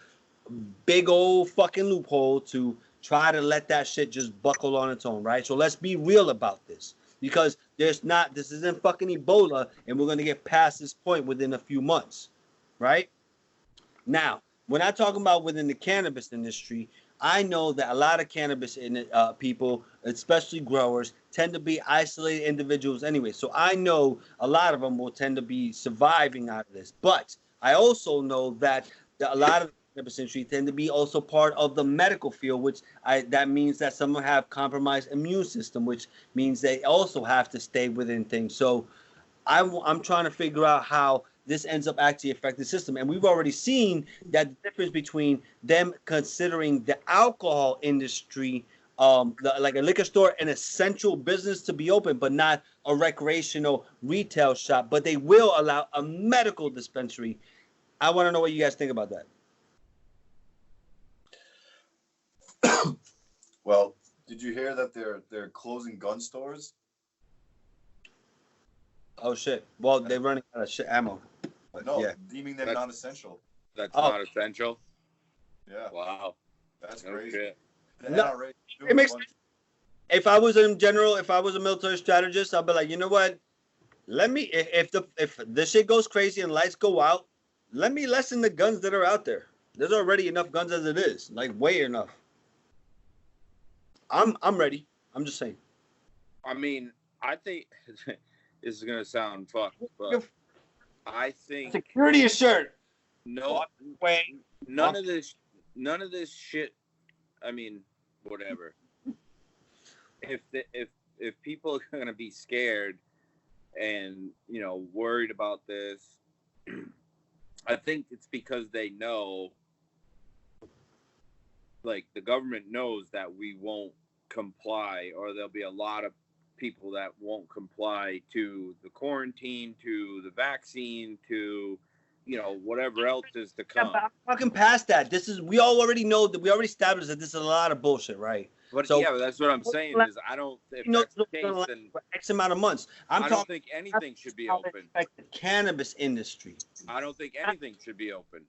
big old fucking loophole to try to let that shit just buckle on its own, right? So let's be real about this. Because this isn't fucking Ebola, and we're gonna get past this point within a few months, right? Now, when I talk about within the cannabis industry, I know that a lot of cannabis people, especially growers, tend to be isolated individuals anyway. So I know a lot of them will tend to be surviving out of this. But I also know that a lot of cannabis industry tend to be also part of the medical field, which that means that some have compromised immune system, which means they also have to stay within things. So I'm trying to figure out how this ends up actually affecting the system. And we've already seen that the difference between them considering the alcohol industry, like a liquor store, an essential business to be open, but not a recreational retail shop, but they will allow a medical dispensary. I want to know what you guys think about that. Well, did you hear that they're closing gun stores? Oh shit! Well, they're running out of shit ammo. No, yeah. deeming them non-essential. That's not essential. Yeah. Wow. That's No crazy. shit. The No, NRA it makes sense. If I was in general, if I was a military strategist, I'd be like, you know what? Let me if this shit goes crazy and lights go out, let me lessen the guns that are out there. There's already enough guns as it is, like way enough. I'm ready. I'm just saying. I mean, I think this is gonna sound fucked, but I think Security assured. none of this shit. I mean, whatever. If people are gonna be scared and worried about this, I think it's because they know, like the government knows that we won't comply, or there'll be a lot of people that won't comply to the quarantine, to the vaccine, to whatever else is to Yeah, come. but I'm talking past that. We already know that we already established that this is a lot of bullshit, right? But So yeah, that's what I'm saying is I don't. If you know that's the it's gonna case, last then for X amount of months. I'm I don't talking think anything should be how it open. affects the cannabis industry. I don't think anything should be open.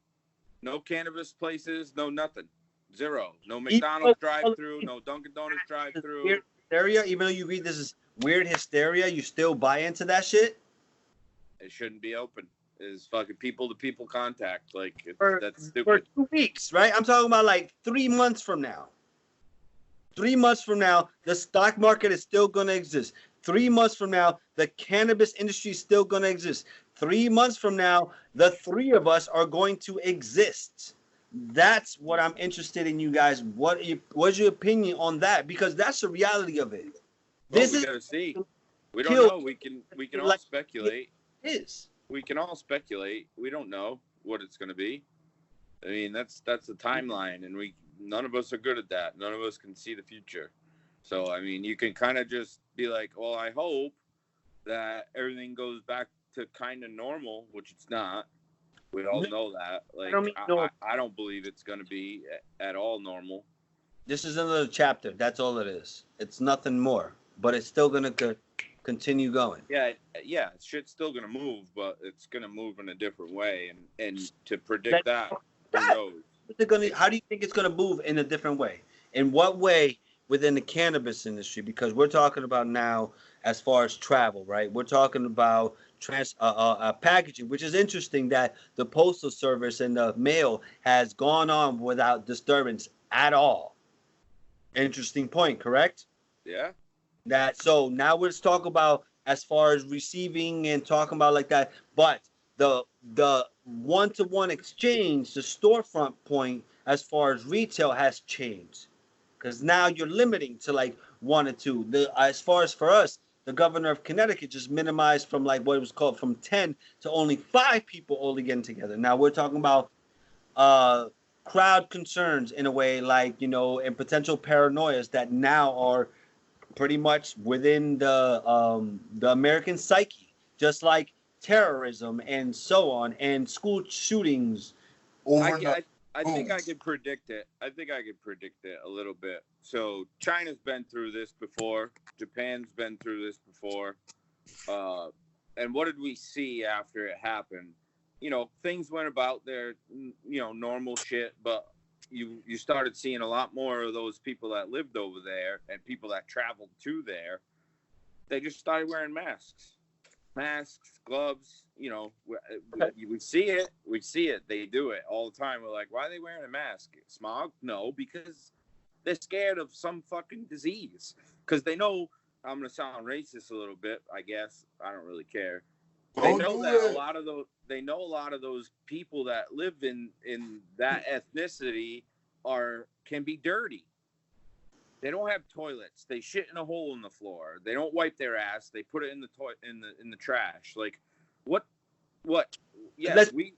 No cannabis places, no nothing. Zero. No McDonald's drive-through, no Dunkin' Donuts drive-through. Weird hysteria, even though you read this is weird hysteria, you still buy into that shit? It shouldn't be open. Is fucking people-to-people contact. Like, that's For stupid. 2 weeks, right? I'm talking about like 3 months from now. 3 months from now, the stock market is still going to exist. 3 months from now, the cannabis industry is still going to exist. 3 months from now, the three of us are going to exist. That's what I'm interested in, you guys. What's your opinion on that? Because that's the reality of it. Well, we gotta see. We don't know. We can all speculate. We can all speculate. We don't know what it's gonna be. I mean, that's the timeline, and none of us are good at that. None of us can see the future. So I mean, you can kind of just be like, well, I hope that everything goes back to kind of normal, which it's not. We all know that. Like, I don't believe it's going to be at all normal. This is another chapter. That's all it is. It's nothing more. But it's still going to continue going. Yeah, shit's still going to move, but it's going to move in a different way. And to predict that, who knows? How do you think it's going to move in a different way? In what way within the cannabis industry? Because we're talking about now as far as travel, right? We're talking about packaging, which is interesting that the postal service and the mail has gone on without disturbance at all. Interesting point, correct? Yeah. So now let's talk about as far as receiving and talking about like that. But the one-to-one exchange, the storefront point as far as retail has changed. Because now you're limiting to like 1 or 2. As far as for us, the governor of Connecticut just minimized from like what it was called from 10 to only 5 people only getting together. Now we're talking about crowd concerns in a way, like, and potential paranoias that now are pretty much within the American psyche, just like terrorism and so on, and school shootings. I think I could predict it. I think I could predict it a little bit. So China's been through this before. Japan's been through this before. And what did we see after it happened? Things went about their, normal shit, but you started seeing a lot more of those people that lived over there and people that traveled to there. They just started wearing masks, gloves. We see it. They do it all the time. We're like, why are they wearing a mask? Smog? No, because they're scared of some fucking disease. Because they know, I'm gonna sound racist a little bit, I guess. I don't really care. They know that a lot of those people that live in that ethnicity can be dirty. They don't have toilets. They shit in a hole in the floor. They don't wipe their ass. They put it in the trash. Like, what? Yes, we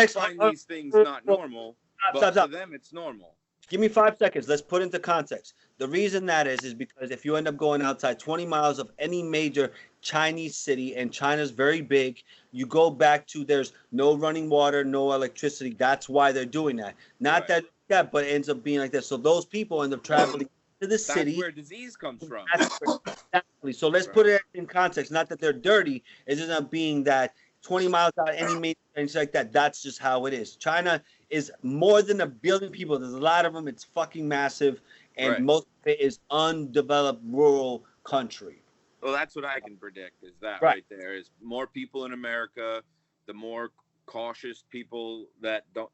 find these things not normal, but for them it's normal. Give me 5 seconds. Let's put into context. The reason that is because if you end up going outside 20 miles of any major Chinese city, and China's very big, you go back to there's no running water, no electricity. That's why they're doing that. Not right. that, but it ends up being like that. So those people end up traveling to the city. That's where disease comes from. Exactly. So let's put it in context. Not that they're dirty. It ends up being that 20 miles out of any major things like that. That's just how it is. China is more than 1 billion people. There's a lot of them. It's fucking massive. And most of it is undeveloped rural country. Well, that's what I can predict is that right there is more people in America, the more cautious people that don't,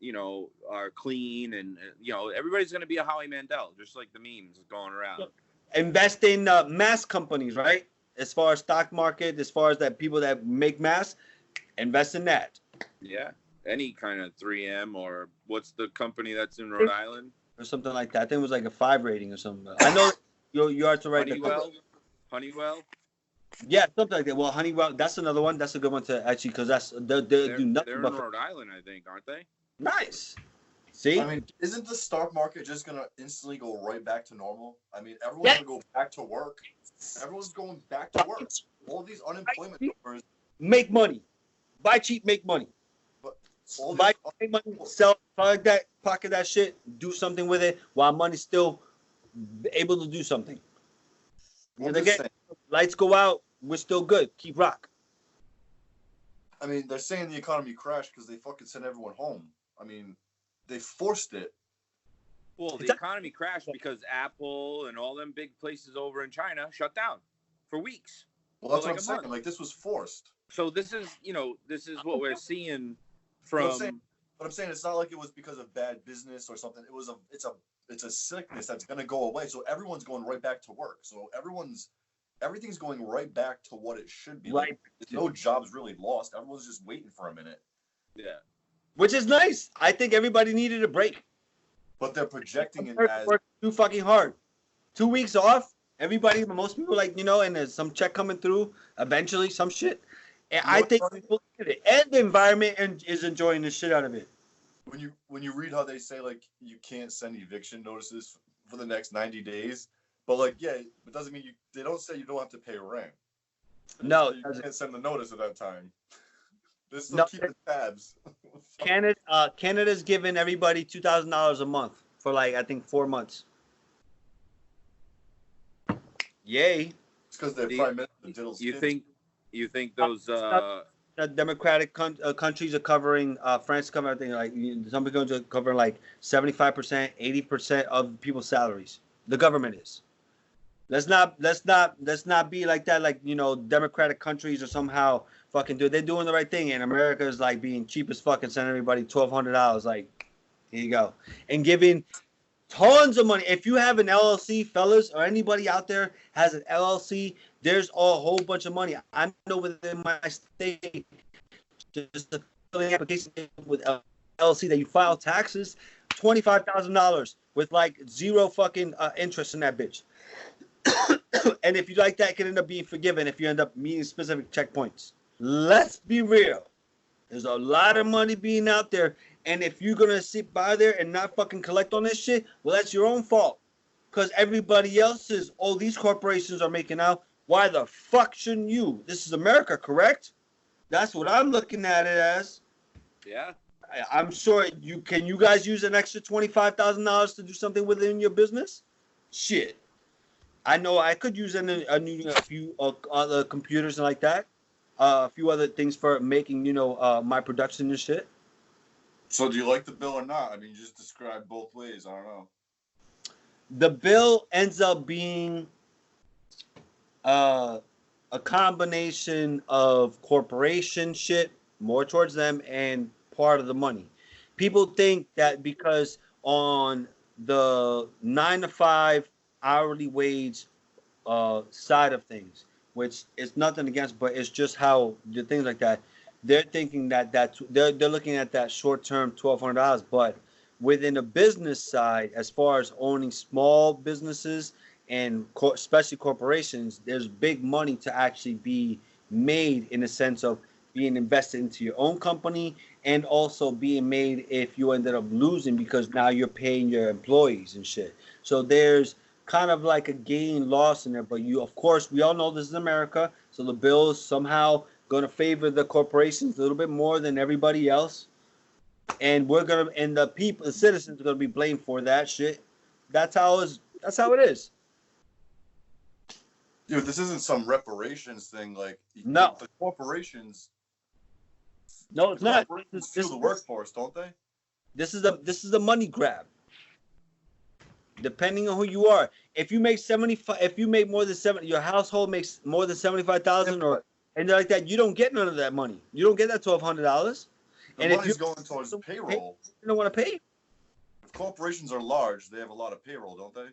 are clean, and, everybody's going to be a Howie Mandel, just like the memes going around. Invest in mask companies, right? As far as stock market, as far as that people that make masks, invest in that. Yeah. Any kind of 3M, or what's the company that's in Rhode Island? Or something like that. I think it was like a 5 rating or something. I know you are to write Honeywell? Yeah, something like that. Well, Honeywell, that's another one. That's a good one to actually, because they do nothing. They're in Rhode Island, I think, aren't they? Nice. See? I mean, isn't the stock market just going to instantly go right back to normal? I mean, everyone's going to go back to work. Everyone's going back to work. All these unemployment numbers. Make money. Buy cheap, make money. all buy these, money, sell, pocket that shit, do something with it while money's still able to do something. I'm And just again, saying, lights go out, we're still good. Keep rock. I mean, they're saying the economy crashed because they fucking sent everyone home. I mean, they forced it. Well, the economy crashed because Apple and all them big places over in China shut down for weeks. Well, that's for what I'm saying. Like, this was forced. So this is what we're seeing But from. I'm saying it's not like it was because of bad business or something. It's a sickness that's gonna go away. So everyone's going right back to work. So everything's going right back to what it should be. Right. Like, there's no jobs really lost. Everyone's just waiting for a minute. Yeah. Which is nice. I think everybody needed a break. But they're projecting it as Work too fucking hard. 2 weeks off. Everybody, most people, like, and there's some check coming through eventually, some shit. And I think people look at it. And the environment is enjoying the shit out of it. when you read how they say, like, you can't send eviction notices for the next 90 days, but, like, yeah, it doesn't mean they don't say you don't have to pay rent. No, You can't send the notice at that time. They're still No, keeping tabs. Canada's giving everybody $2,000 a month for, like, I think 4 months. Yay. It's because their prime minister diddles kids. You think those Democratic countries are covering, France covering, I think, like, some countries are covering like 75%, 80% of people's salaries. The government is. Let's not be like that. Like, Democratic countries are somehow fucking they're doing the right thing, and America is like being cheap as fuck and sending everybody $1,200. Like, here you go, and giving tons of money. If you have an LLC, fellas, or anybody out there has an LLC, there's a whole bunch of money. I know within my state, just the filling application with LLC that you file taxes, $25,000 with like zero fucking interest in that bitch. And if you like that, it can end up being forgiven if you end up meeting specific checkpoints. Let's be real. There's a lot of money being out there. And if you're going to sit by there and not fucking collect on this shit, well, that's your own fault. Because everybody else's, all these corporations are making out. Why the fuck shouldn't you? This is America, correct? That's what I'm looking at it as. Yeah. I'm sure you guys use an extra $25,000 to do something within your business? Shit. I know I could use a few other computers and like that. A few other things for making, my production and shit. So do you like the bill or not? I mean, you just described both ways. I don't know. The bill ends up being a combination of corporation shit, more towards them, and part of the money. People think that because on the 9 to 5 hourly wage side of things, which is nothing against, but it's just how the things like that. They're thinking that they're looking at that short term $1,200, but within the business side, as far as owning small businesses and especially corporations, there's big money to actually be made in the sense of being invested into your own company and also being made if you ended up losing because now you're paying your employees and shit. So there's kind of like a gain loss in there, but of course, we all know this is America, so the bill is somehow going to favor the corporations a little bit more than everybody else, and the citizens are going to be blamed for that shit. That's how it is. Dude, this isn't some reparations thing. Like, no, the corporations. No, it's not. This is the workforce, don't they? This is the money grab. Depending on who you are, if you make more than 70, your household makes more than 75,000 or anything like that, you don't get none of that money. You don't get that $1,200. And money's going towards payroll. You don't want to pay. If corporations are large, they have a lot of payroll, don't they?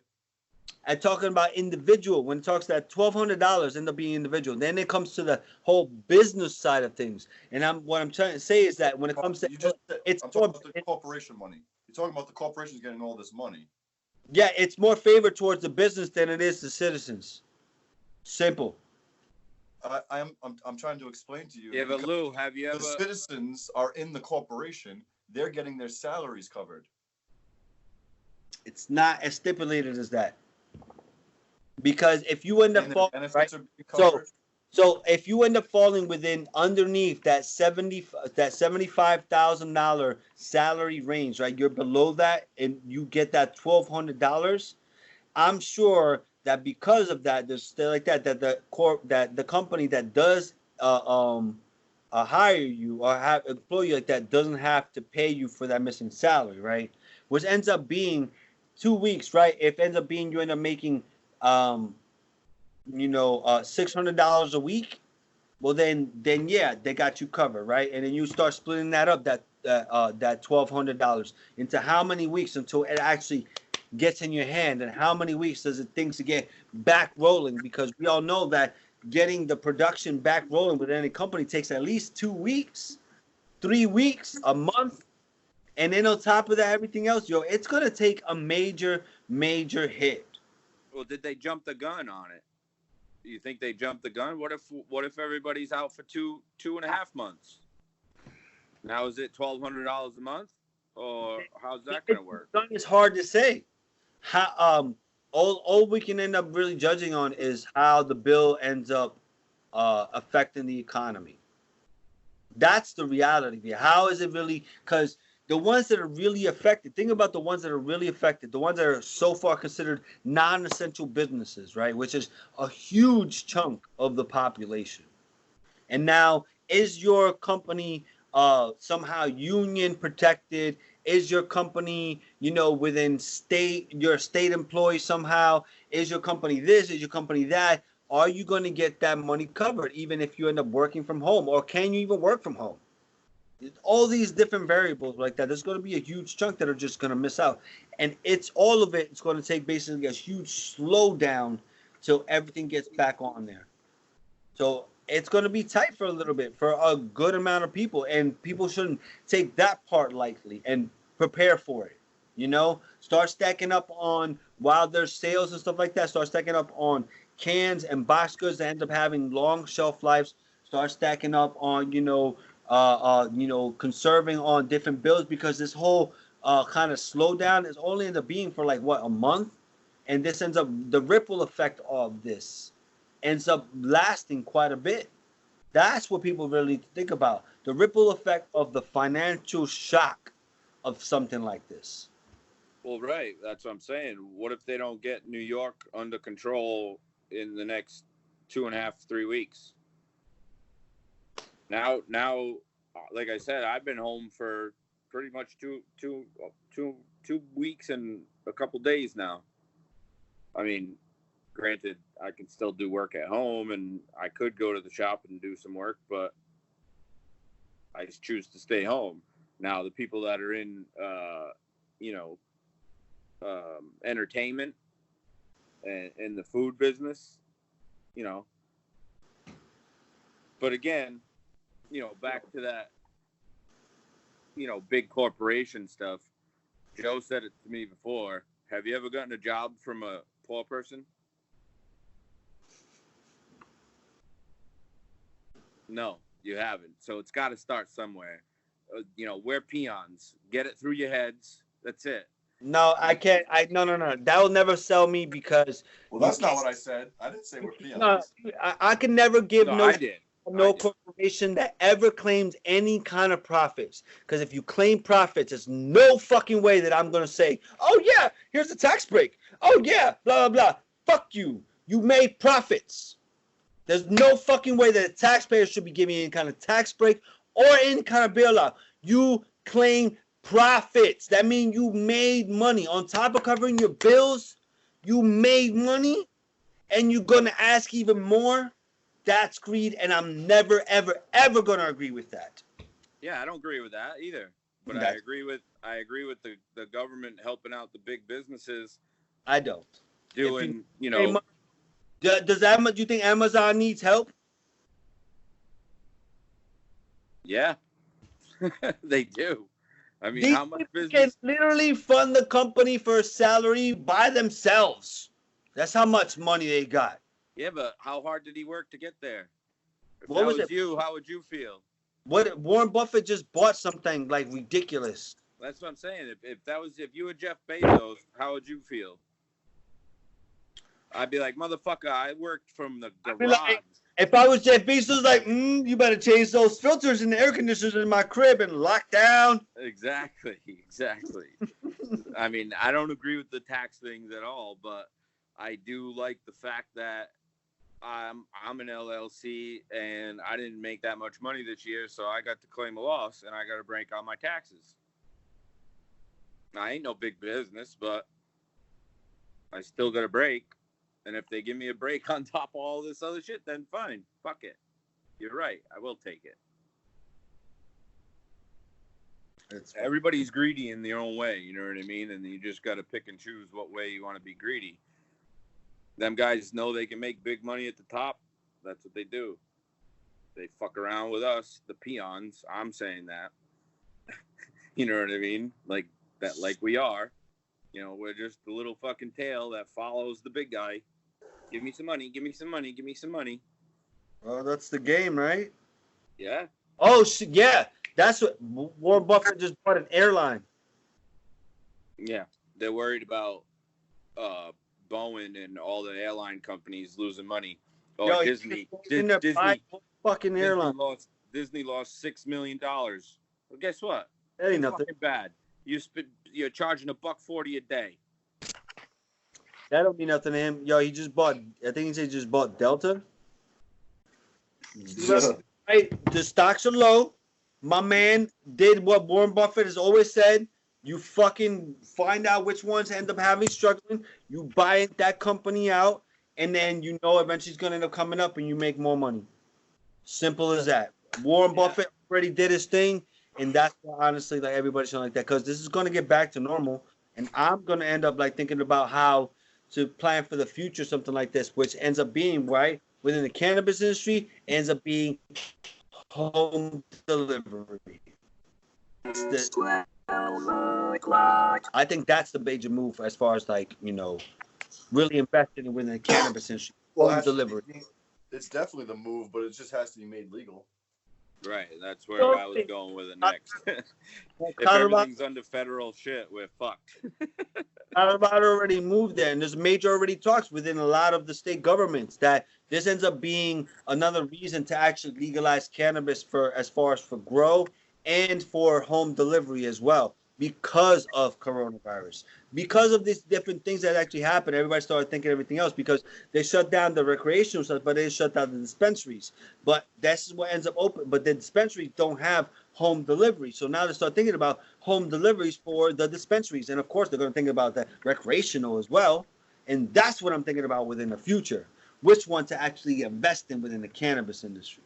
I'm talking about individual. When it talks that $1,200 end up being individual, then it comes to the whole business side of things. And what I'm trying to say is that when it comes to I'm talking about the corporation money. You're talking about the corporations getting all this money. Yeah, it's more favored towards the business than it is the citizens. Simple. I'm trying to explain to you. Yeah, but Lou, have you ever? The citizens are in the corporation. They're getting their salaries covered. It's not as stipulated as that. Because if you end up falling, right? So if you end up falling within underneath that $75,000 salary range, right? You're below that, and you get that $1,200. I'm sure that because of that, there's still like that the company that does hire you or have employ you like that doesn't have to pay you for that missing salary, right? Which ends up being 2 weeks, right? If it ends up being you end up making $600 a week, well then yeah, they got you covered, right? And then you start splitting that up, that $1,200 into how many weeks until it actually gets in your hand, and how many weeks does it things to get back rolling? Because we all know that getting the production back rolling with any company takes at least 2 weeks, 3 weeks, a month, and then on top of that, everything else, it's gonna take a major hit. Well, did they jump the gun on it? Do you think they jumped the gun? What if everybody's out for two and a half months? Now is it $1,200 a month, or how's that gonna work? It's hard to say. How all we can end up really judging on is how the bill ends up affecting the economy. That's the reality. How is it really? Because the ones that are really affected, think about the ones that are really affected, the ones that are so far considered non-essential businesses, right? Which is a huge chunk of the population. And now, is your company somehow union protected? Is your company, within your state employee somehow? Is your company this? Is your company that? Are you going to get that money covered even if you end up working from home? Or can you even work from home? All these different variables like that. There's going to be a huge chunk that are just going to miss out. And it's going to take basically a huge slowdown till everything gets back on there. So it's going to be tight for a little bit for a good amount of people, and people shouldn't take that part lightly and prepare for it. Start stacking up on, while there's sales and stuff like that, start stacking up on cans and box goods that end up having long shelf lives. Start stacking up on, conserving on different bills, because this whole kind of slowdown is only end up being for like a month, and this ends up, the ripple effect of this ends up lasting quite a bit. That's what people really need to think about. The ripple effect of the financial shock of something like this. Well, right. That's what I'm saying. What if they don't get New York under control in the next 2.5, 3 weeks? Now, like I said, I've been home for pretty much two weeks and a couple days now. I mean, granted, I can still do work at home, and I could go to the shop and do some work, but I just choose to stay home. Now, the people that are in, entertainment and in the food business, but again, back to that, big corporation stuff. Joe said it to me before. Have you ever gotten a job from a poor person? No, you haven't. So it's got to start somewhere. We're peons. Get it through your heads. That's it. No, I can't. No. That will never sell me, because. Well, that's not what I said. I didn't say we're peons. No, I can never give I did. Corporation that ever claims any kind of profits. Because if you claim profits, there's no fucking way that I'm gonna say, "Oh yeah, here's a tax break. Oh yeah, blah blah blah." Fuck you. You made profits. There's no fucking way that a taxpayer should be giving any kind of tax break or any kind of bailout. You claim profits. That means you made money. On top of covering your bills, you made money, and you're gonna ask even more. That's greed, and I'm never, ever, ever gonna agree with that. Yeah, I don't agree with that either. But I agree with the government helping out the big businesses. I don't. Doing, Does Amazon? Do you think Amazon needs help? Yeah, they do. I mean, These how much business can literally fund the company for a salary by themselves. That's how much money they got. Yeah, but how hard did he work to get there? If What that was was it? you, how would you feel? What Warren Buffett just bought something like ridiculous. That's what I'm saying. If you were Jeff Bezos, how would you feel? I'd be like, motherfucker, I worked from the garage If I was Jeff Bezos, like, you better change those filters in the air conditioners in my crib and lock down. Exactly. I mean, I don't agree with the tax things at all, but I do like the fact that I'm an LLC and I didn't make that much money this year, so I got to claim a loss and I got to break on my taxes. I ain't no big business, but I still got a break. And if they give me a break on top of all this other shit, then fine. Fuck it. You're right. I will take it. Everybody's greedy in their own way. You know what I mean? And you just got to pick and choose what way you want to be greedy. Them guys know they can make big money at the top. That's what they do. They fuck around with us, the peons. I'm saying that. You know what I mean? Like we are. You know, we're just the little fucking tail that follows the big guy. Give me some money, give me some money, give me some money. Well, that's the game, right? Yeah. Oh, shit, yeah. That's what Warren Buffett just bought an airline. Yeah. They're worried about Boeing and all the airline companies losing money. Oh, Yo, Disney fucking airline. Disney lost $6 million. Well, guess what? That ain't nothing. Bad. You're charging $1.40 a day. That don't mean nothing to him. Yo, he just bought. I think he said he just bought Delta. Right, the stocks are low. My man did what Warren Buffett has always said. You fucking find out which ones end up having struggling. You buy that company out, and then you know eventually it's gonna end up coming up, and you make more money. Simple as that. Warren Buffett already did his thing, and that's why, honestly, like everybody should like that, because this is gonna get back to normal, and I'm gonna end up like thinking about how to plan for the future, something like this, which ends up being right within the cannabis industry, ends up being home delivery. I think that's the major move as far as like, you know, really investing within the cannabis industry. Home delivery. It's definitely the move, but it just has to be made legal. Right, that's where I was going with it next. If everything's under federal shit, we're fucked. Colorado already moved there, and there's major already talks within a lot of the state governments that this ends up being another reason to actually legalize cannabis for as far as for grow and for home delivery as well, because of coronavirus, because of these different things that actually happened. Everybody started thinking everything else because they shut down the recreational stuff, but they shut down the dispensaries. But that's what ends up open. But the dispensaries don't have home delivery, so now they start thinking about home deliveries for the dispensaries, and of course they're going to think about the recreational as well. And that's what I'm thinking about within the future. Which one to actually invest in within the cannabis industry?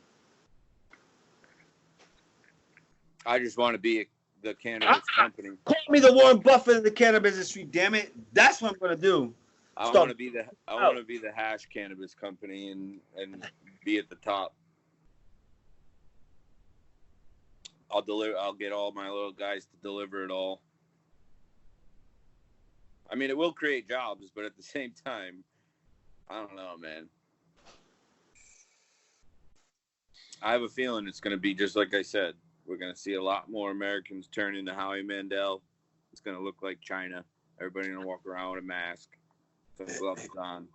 I just want to be the cannabis company. Call me the Warren Buffett of the cannabis industry, damn it. That's what I'm going to do. I want to be the hash cannabis company and be at the top. I'll get all my little guys to deliver it all. I mean, it will create jobs, but at the same time, I don't know, man. I have a feeling it's going to be just like I said. We're going to see a lot more Americans turn into Howie Mandel. It's going to look like China. Everybody's going to walk around with a mask. Gloves on.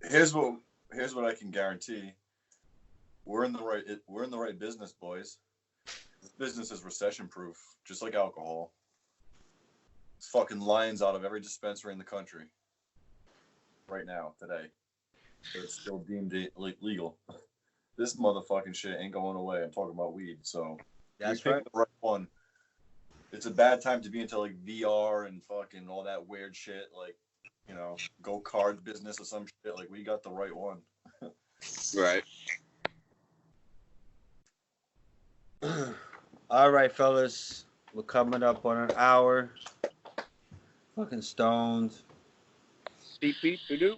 Here's what I can guarantee. We're in the right business, boys. This business is recession proof, just like alcohol. There's fucking lines out of every dispensary in the country right now, today. But it's still deemed legal. This motherfucking shit ain't going away. I'm talking about weed, so that's right. The right one. It's a bad time to be into like VR and fucking all that weird shit, like, you know, go card business or some shit. Like, we got the right one. Right. All right, fellas. We're coming up on an hour. Fucking stoned. Beep, beep, doo-doo.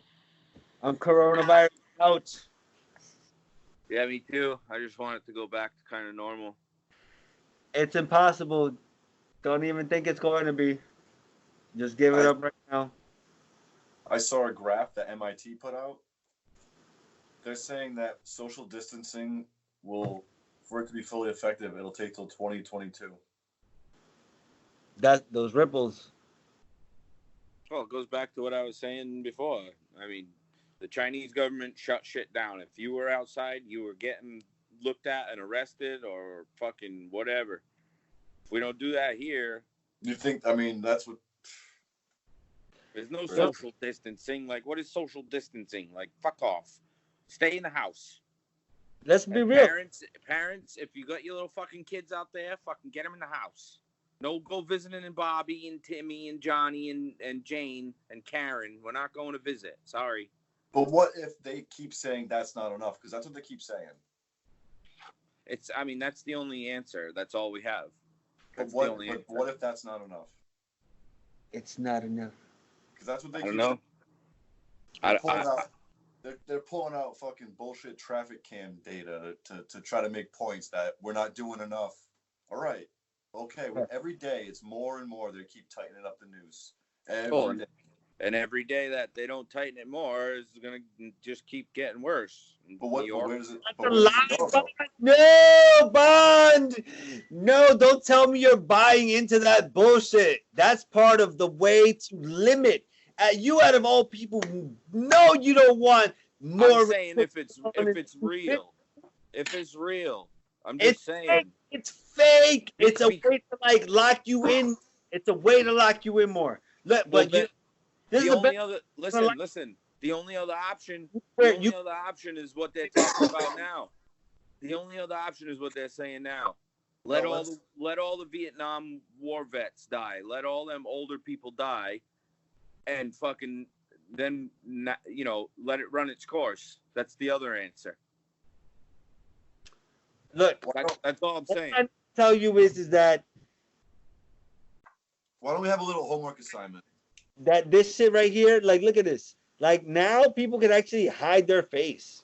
I'm coronavirus out. Yeah, me too. I just want it to go back to kind of normal. It's impossible. Don't even think it's going to be. Just give it up right now. I saw a graph that MIT put out. They're saying that social distancing will, for it to be fully effective, it'll take till 2022. Those ripples. Well, it goes back to what I was saying before. I mean, The Chinese government shut shit down. If you were outside, you were getting looked at and arrested or fucking whatever. If we don't do that here, You think? I mean, that's what. there's no social distancing. Like, what is social distancing? Like, fuck off. Stay in the house. Let's be And real. Parents, if you got your little fucking kids out there, fucking get them in the house. No, go visiting and Bobby and Timmy and Johnny and Jane and Karen. We're not going to visit. Sorry. But what if they keep saying that's not enough? Because that's what they keep saying. I mean, that's the only answer. That's all we have. But what if that's not enough? It's not enough. Because that's what they I keep don't know. They're pulling out fucking bullshit traffic cam data to try to make points that we're not doing enough. All right. Okay. Well, every day it's more and more. They keep tightening up the news. Every day. And every day that they don't tighten it more is going to just keep getting worse. But where does it? That's a lie, no, Bond. No, don't tell me you're buying into that bullshit. That's part of the way to limit. You out of all people, no, you don't want more. I'm saying if it's real, I'm just saying fake. It's fake. It's a way to like lock you in. It's a way to lock you in more. Look, but the only other listen. The only other option. Other option is what they're talking about now. The only other option is what they're saying now. Let all the Vietnam War vets die. Let all them older people die, and fucking then let it run its course. That's the other answer. Look, that's all I'm saying. What I tell you is that why don't we have a little homework assignment? That this shit right here, like, look at this. Like, now people can actually hide their face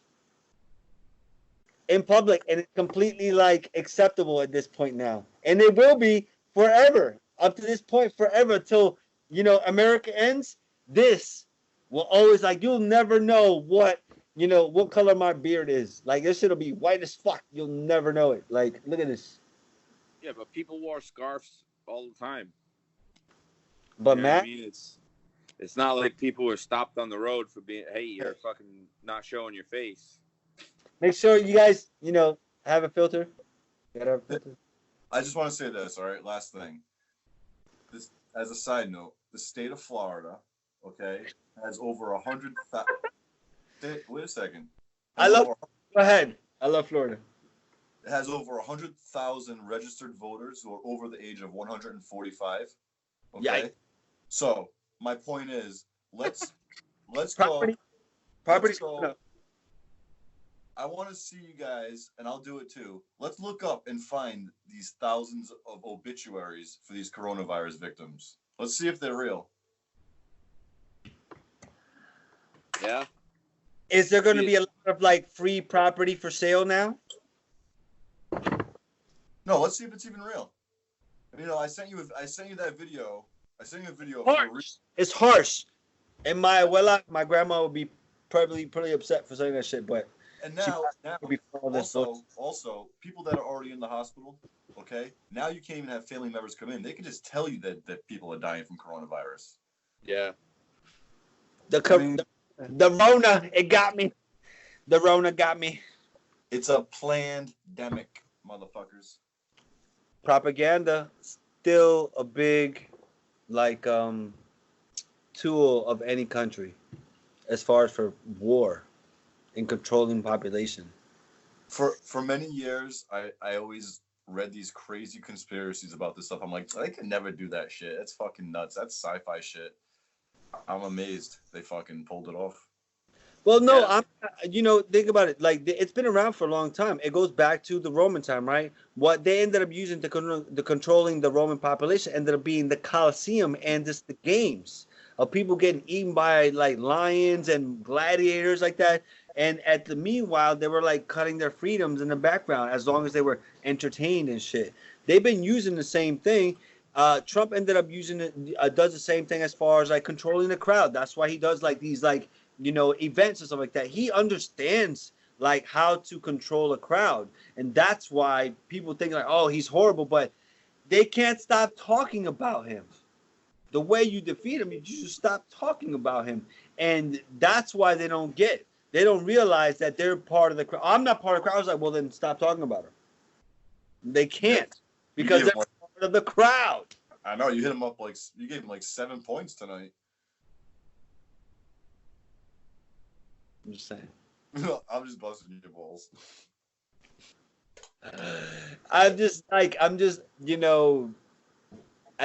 in public, and it's completely like acceptable at this point now, and it will be forever up to this point, forever till America ends. This will always, like, you'll never know what color my beard is. Like, this shit'll be white as fuck. You'll never know it. Like, look at this. Yeah, but people wore scarves all the time. But Matt, I mean, it's not like people were stopped on the road for being, hey, you're fucking not showing your face. Make sure you guys, have a filter. I just want to say this, all right? Last thing. This, as a side note, the state of Florida, okay, has over 100,000. Wait a second. Go ahead. I love Florida. It has over 100,000 registered voters who are over the age of 145. Okay. Yeah. So my point is, let's go. Property. I want to see you guys, and I'll do it too. Let's look up and find these thousands of obituaries for these coronavirus victims. Let's see if they're real. Yeah. Is there going to be a lot of like free property for sale now? No, let's see if it's even real. I sent you that video. I sent you a video. It's harsh. And my grandma would be probably pretty upset for saying that shit, but now also people that are already in the hospital, okay? Now you can't even have family members come in. They can just tell you that people are dying from coronavirus. Yeah. The Rona, it got me. The Rona got me. It's a pandemic, motherfuckers. Propaganda, still a big, tool of any country, as far as for war and controlling population. For many years, I always read these crazy conspiracies about this stuff. I'm like, they can never do that shit. It's fucking nuts. That's sci-fi shit. I'm amazed they fucking pulled it off. Well, no, think about it. Like, it's been around for a long time. It goes back to the Roman time, right? What they ended up using to controlling the Roman population ended up being the Colosseum and just the games of people getting eaten by like lions and gladiators like that. And at the meanwhile, they were like cutting their freedoms in the background as long as they were entertained and shit. They've been using the same thing. Trump ended up using it, does the same thing as far as like controlling the crowd. That's why he does like these events and stuff like that. He understands like how to control a crowd, and that's why people think like, oh, he's horrible, but they can't stop talking about him. The way you defeat him, you just stop talking about him. And that's why they don't get. They don't realize that they're part of the crowd. I'm not part of the crowd. I was like, well, then stop talking about him. They can't because they're part of the crowd. I know you hit him up you gave him like 7 points tonight. I'm just saying. I'm just busting your balls. I'm just at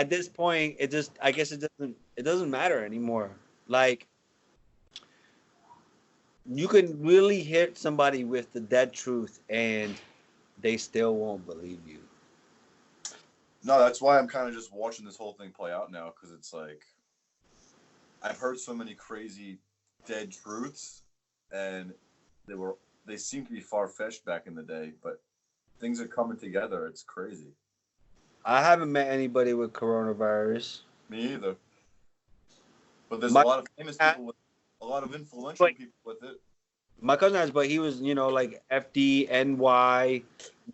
this point, I guess it doesn't matter anymore. Like, you can really hit somebody with the dead truth and they still won't believe you. No, that's why I'm kind of just watching this whole thing play out now, because it's like I've heard so many crazy dead truths, and they seem to be far-fetched back in the day, but things are coming together. It's crazy. I haven't met anybody with coronavirus. Me either. But there's a lot of famous people a lot of influential people with it. My cousin has, but he was, like FDNY,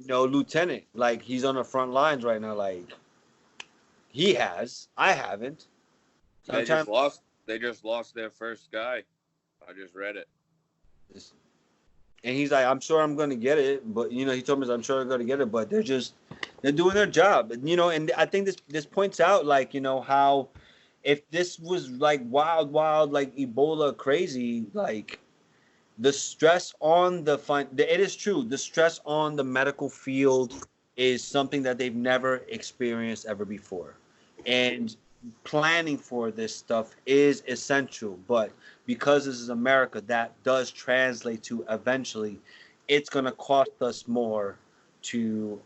lieutenant. Like, he's on the front lines right now. Like, he has. I haven't. So they just lost their first guy. I just read it. And he's like, I'm sure I'm going to get it. But, he told me, I'm sure I'm going to get it. But they're doing their job. And I think this points out, like, how if this was like wild, like Ebola crazy, like, the stress on it is true. The stress on the medical field is something that they've never experienced ever before. And planning for this stuff is essential. But because this is America, that does translate to eventually it's going to cost us more to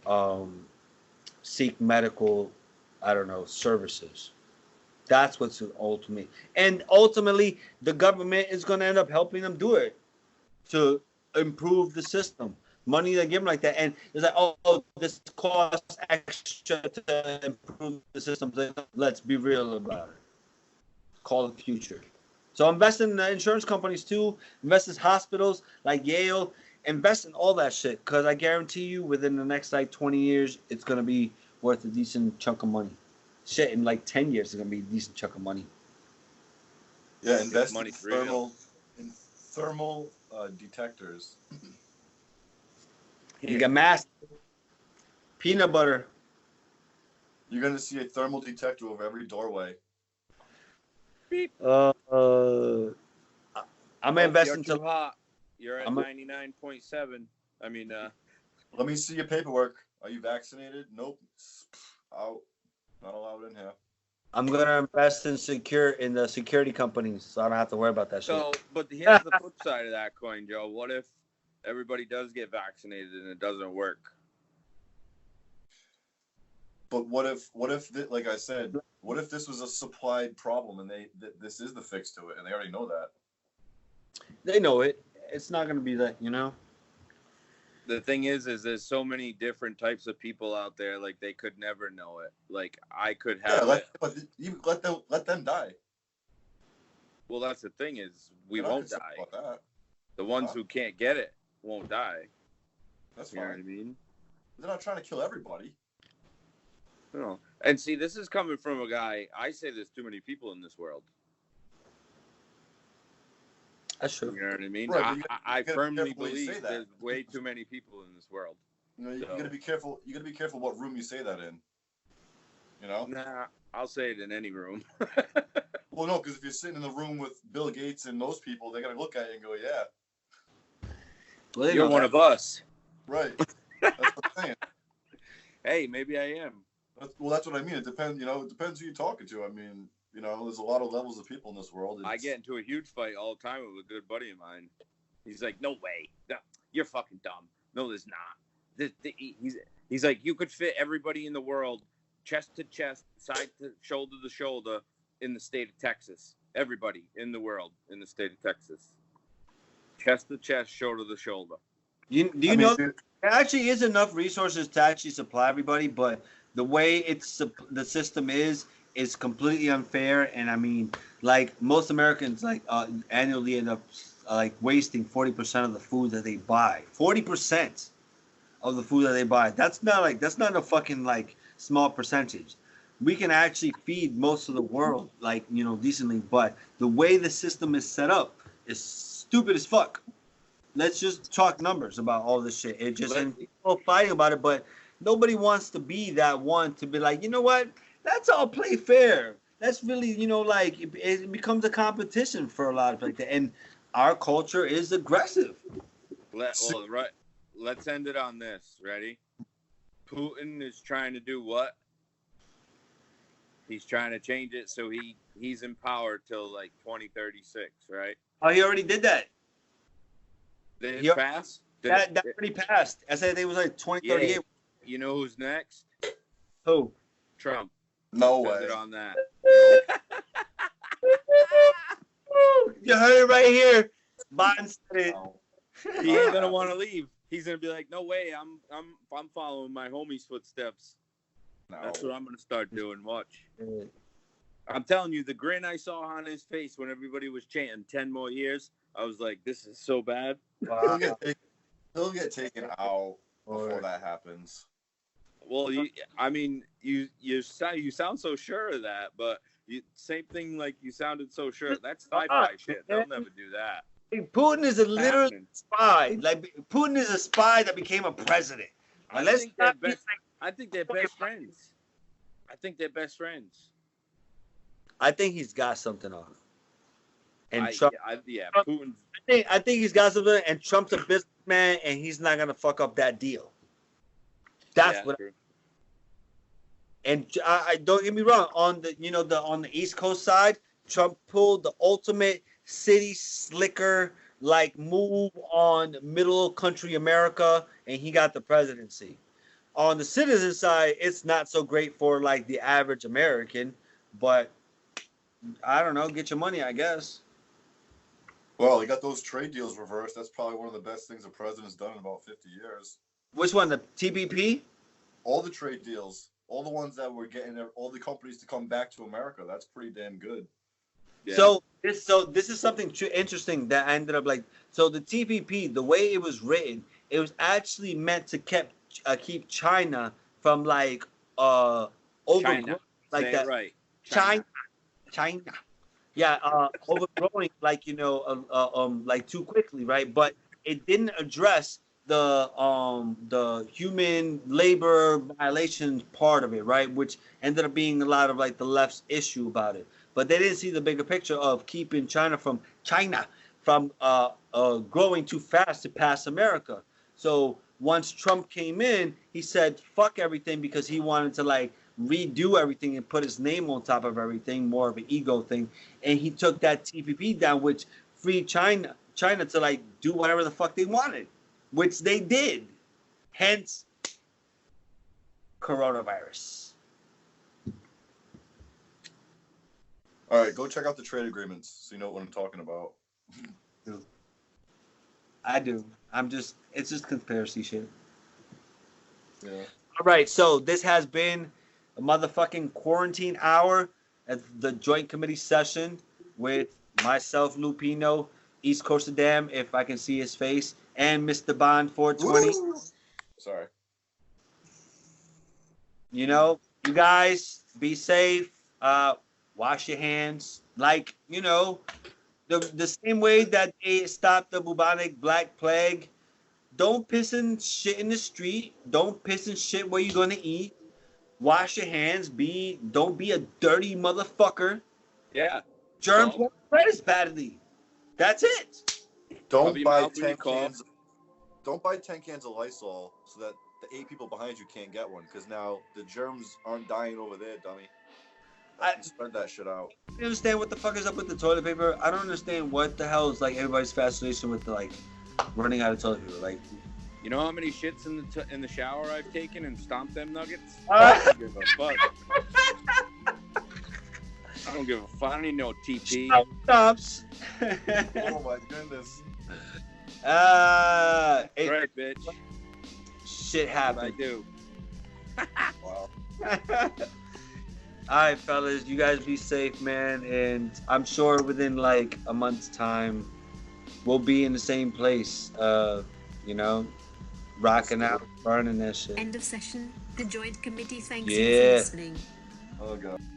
seek medical, services. That's what's ultimately. And ultimately, the government is going to end up helping them do it to improve the system. Money they give them like that. And it's like, oh, this costs extra to improve the system. Let's be real about it. Call the future. So invest in the insurance companies too. Invest in hospitals like Yale. Invest in all that shit. Because I guarantee you within the next 20 years, it's going to be worth a decent chunk of money. Shit, in 10 years, it's going to be a decent chunk of money. Yeah, invest in thermal detectors. You got masks, peanut butter. You're going to see a thermal detector over every doorway. Beep. I'm investing too hot. You're at 99.7. I mean, let me see your paperwork. Are you vaccinated? Nope. Out. Not allowed in here. I'm gonna invest in the security companies, so I don't have to worry about that shit. So, but here's the flip side of that coin, Joe. What if everybody does get vaccinated and it doesn't work? But what if like I said, what if this was a supplied problem and this is the fix to it and they already know that? They know it. It's not gonna be that, The thing is there's so many different types of people out there. Like, they could never know it. Like, I could have but you let them die. Well, that's the thing is we won't die. The ones who can't get it won't die. That's fine. You know what I mean? They're not trying to kill everybody. No. And see, this is coming from a guy. I say there's too many people in this world. That's true. You know what I mean? Right, I firmly believe there's way too many people in this world. You gotta be careful. You gotta be careful what room you say that in. Nah, I'll say it in any room. Well, no, because if you're sitting in the room with Bill Gates and those people, they're gonna look at you and go, "Yeah, well, you're one of us." Right. That's what I'm saying. Hey, maybe I am. That's what I mean. It depends. It depends who you're talking to. I mean, there's a lot of levels of people in this world. I get into a huge fight all the time with a good buddy of mine. He's like, "No way, no, you're fucking dumb. No, there's not." He's like, "You could fit everybody in the world, chest to chest, side to shoulder in the state of Texas. Everybody in the world in the state of Texas, chest to chest, shoulder to shoulder." There actually is enough resources to actually supply everybody, but the way the system is completely unfair. And I mean, like, most Americans annually end up wasting 40% of the food that they buy. 40% of the food that they buy. That's not a fucking small percentage. we can actually feed most of the world, like, you know, decently. But the way the system is set up is stupid as fuck. Let's just talk numbers about all this shit. It just, and people fighting about it, but nobody wants to be that one to be like, you know what? Let's all play fair. That's really, you know, like it becomes a competition for a lot of like that. And our culture is aggressive. Right. Let's end it on this. Ready? Putin is trying to do what? He's trying to change it so he's in power till like 2036, right? Oh, he already did that. Did it pass? That already passed. I said it was like 2038. Yeah. You know who's next? Who? Trump. No Let's way. end it on that. You heard it right here. Biden said it. No. He ain't gonna want to leave. He's gonna be like, no way, I'm following my homie's footsteps. No. That's what I'm gonna start doing. Watch. I'm telling you, the grin I saw on his face when everybody was chanting 10 more years, I was like, this is so bad. Wow. He'll get taken out before that happens. Well, you sound so sure of that, but same thing like you sounded so sure. That's sci-fi shit. They'll never do that. Putin is a literal spy. Like Putin is a spy that became a president. I think they're best friends. I think they're best friends. I think he's got something on him. And Putin. I think he's got something. And Trump's a businessman, and he's not gonna fuck up that deal. That's what. True. And I don't get me wrong. On the East Coast side, Trump pulled the ultimate city slicker like move on middle country America, and he got the presidency. On the citizen side, it's not so great for like the average American, but I don't know, get your money, I guess. Well, he got those trade deals reversed. That's probably one of the best things the president's done in about 50 years. Which one, the TPP? All the trade deals, all the ones that were getting all the companies to come back to America. That's pretty damn good. Yeah. So this is something interesting that I ended up like. So the TPP, the way it was written, it was actually meant to keep China from like overgrowing like that. Right. China. Yeah, overgrowing like like too quickly, right? But it didn't address the human labor violation part of it, right? Which ended up being a lot of like the left's issue about it. But they didn't see the bigger picture of keeping China from growing too fast to pass America. So once Trump came in, he said fuck everything because he wanted to like redo everything and put his name on top of everything, more of an ego thing. And he took that TPP down, which freed China to like do whatever the fuck they wanted, which they did. Hence, coronavirus. All right, go check out the trade agreements so you know what I'm talking about. I do. It's just conspiracy shit. Yeah. All right, so this has been a motherfucking quarantine hour at the joint committee session with myself, Lupino, East Coast of Dam, if I can see his face, and Mr. Bond 420. Woo! Sorry. You know, you guys be safe. Wash your hands. Like, you know, the same way that they stopped the bubonic black plague. Don't piss and shit in the street. Don't piss and shit where you're gonna eat. Wash your hands. Don't be a dirty motherfucker. Yeah. Germs won't spread as badly. That's it. Don't buy 10 cans. Don't buy 10 cans of Lysol so that the 8 people behind you can't get one, because now the germs aren't dying over there, dummy. Spread that shit out. You understand what the fuck is up with the toilet paper? I don't understand what the hell is like everybody's fascination with the, like running out of toilet paper. Like, you know how many shits in the shower I've taken and stomped them nuggets? I don't give a fuck. I don't give a fuck. I don't need no TP. Stops. Oh my goodness. Right, bitch. Shit I happens. do. Wow. All right, fellas, you guys be safe, man. And I'm sure within like a month's time, we'll be in the same place. You know, rocking out, burning that shit. End of session. The joint committee thanks you Yeah. for listening. Oh god.